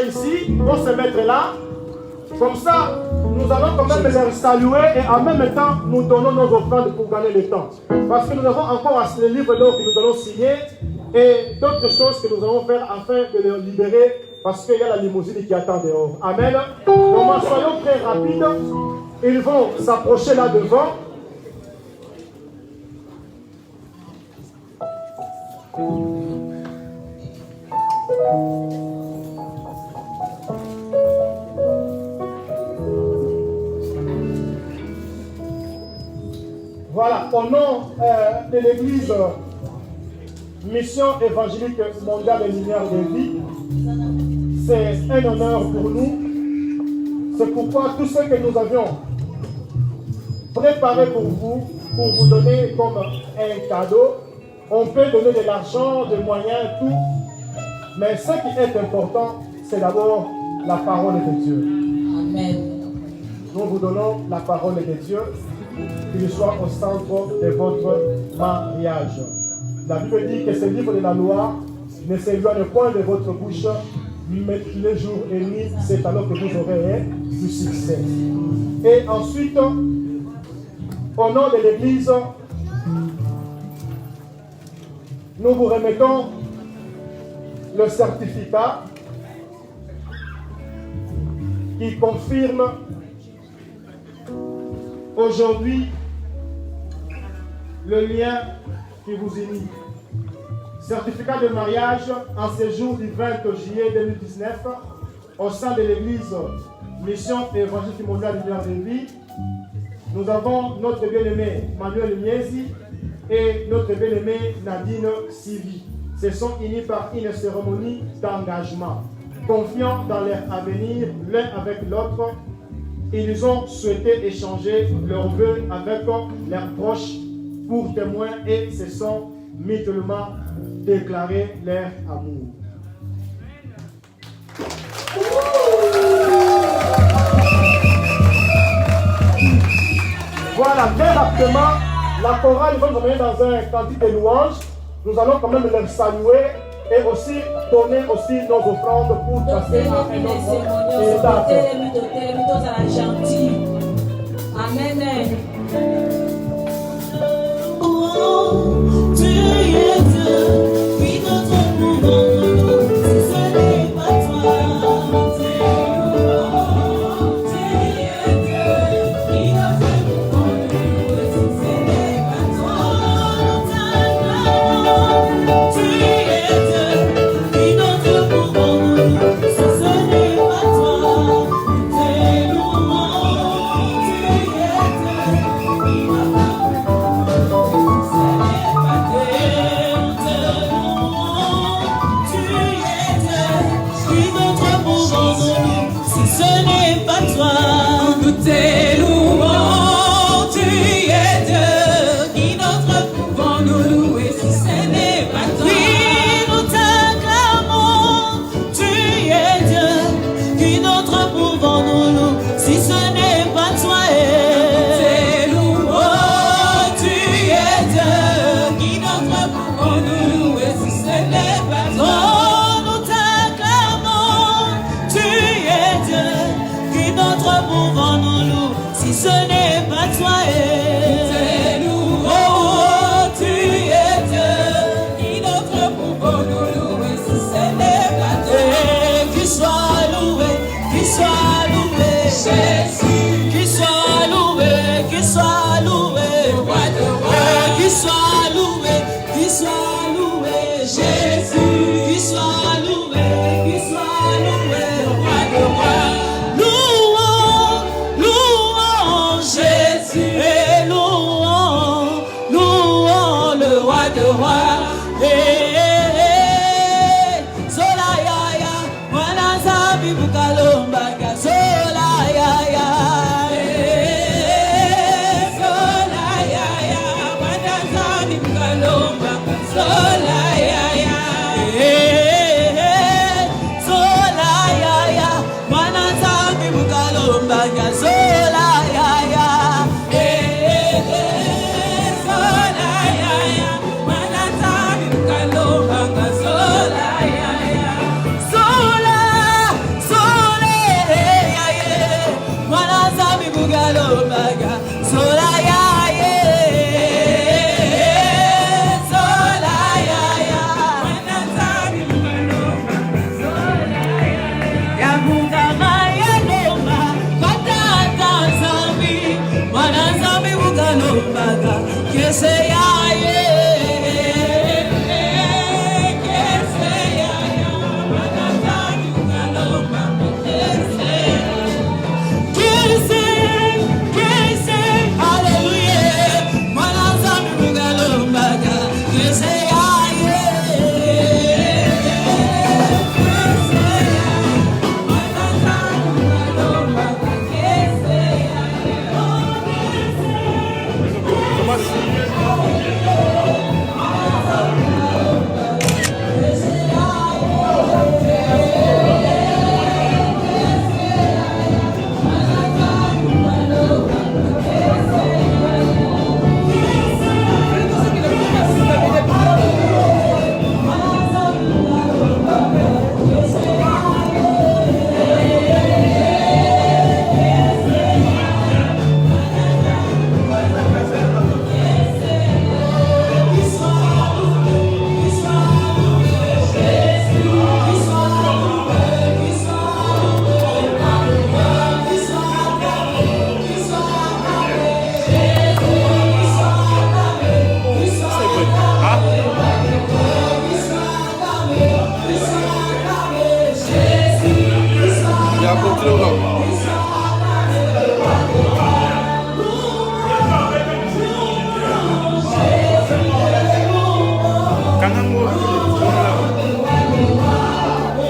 Ici, vont se mettre là. Comme ça, nous allons quand même les saluer et en même temps, nous donnons nos offrandes pour gagner le temps. Parce que nous avons encore le livre d'or que nous allons signer et d'autres choses que nous allons faire afin de les libérer parce qu'il y a la limousine qui attend dehors. Amen. Donc, soyons très rapides. Ils vont s'approcher là devant. Voilà, au nom de l'Église Mission évangélique mondiale et lumière de vie, c'est un honneur pour nous. C'est pourquoi tout ce que nous avions préparé pour vous donner comme un cadeau, on peut donner de l'argent, des moyens, tout. Mais ce qui est important, c'est d'abord la parole de Dieu. Amen. Nous vous donnons la parole de Dieu, qu'il soit au centre de votre mariage. La Bible dit que ce livre de la loi ne s'éloigne point de votre bouche, mais les jours et nuits, c'est alors que vous aurez du succès. Et ensuite, au nom de l'Église, nous vous remettons le certificat qui confirme aujourd'hui le lien qui vous unit. Certificat de mariage en séjour du 20 juillet 2019 au sein de l'Église Mission évangélique mondiale lumière de vie. Nous avons notre bien-aimé Manuel Miezi et notre bien-aimé Nadine Sivi. Se sont unis par une cérémonie d'engagement. Confiants dans leur avenir l'un avec l'autre, ils ont souhaité échanger leurs vœux avec leurs proches pour témoins et se sont mutuellement déclaré leur amour. Voilà, très rapidement, la chorale va nous amener dans un cantique de louange. Nous allons quand même les saluer et aussi donner aussi nos offrandes pour passer à un autre étape. Amen. Jésus.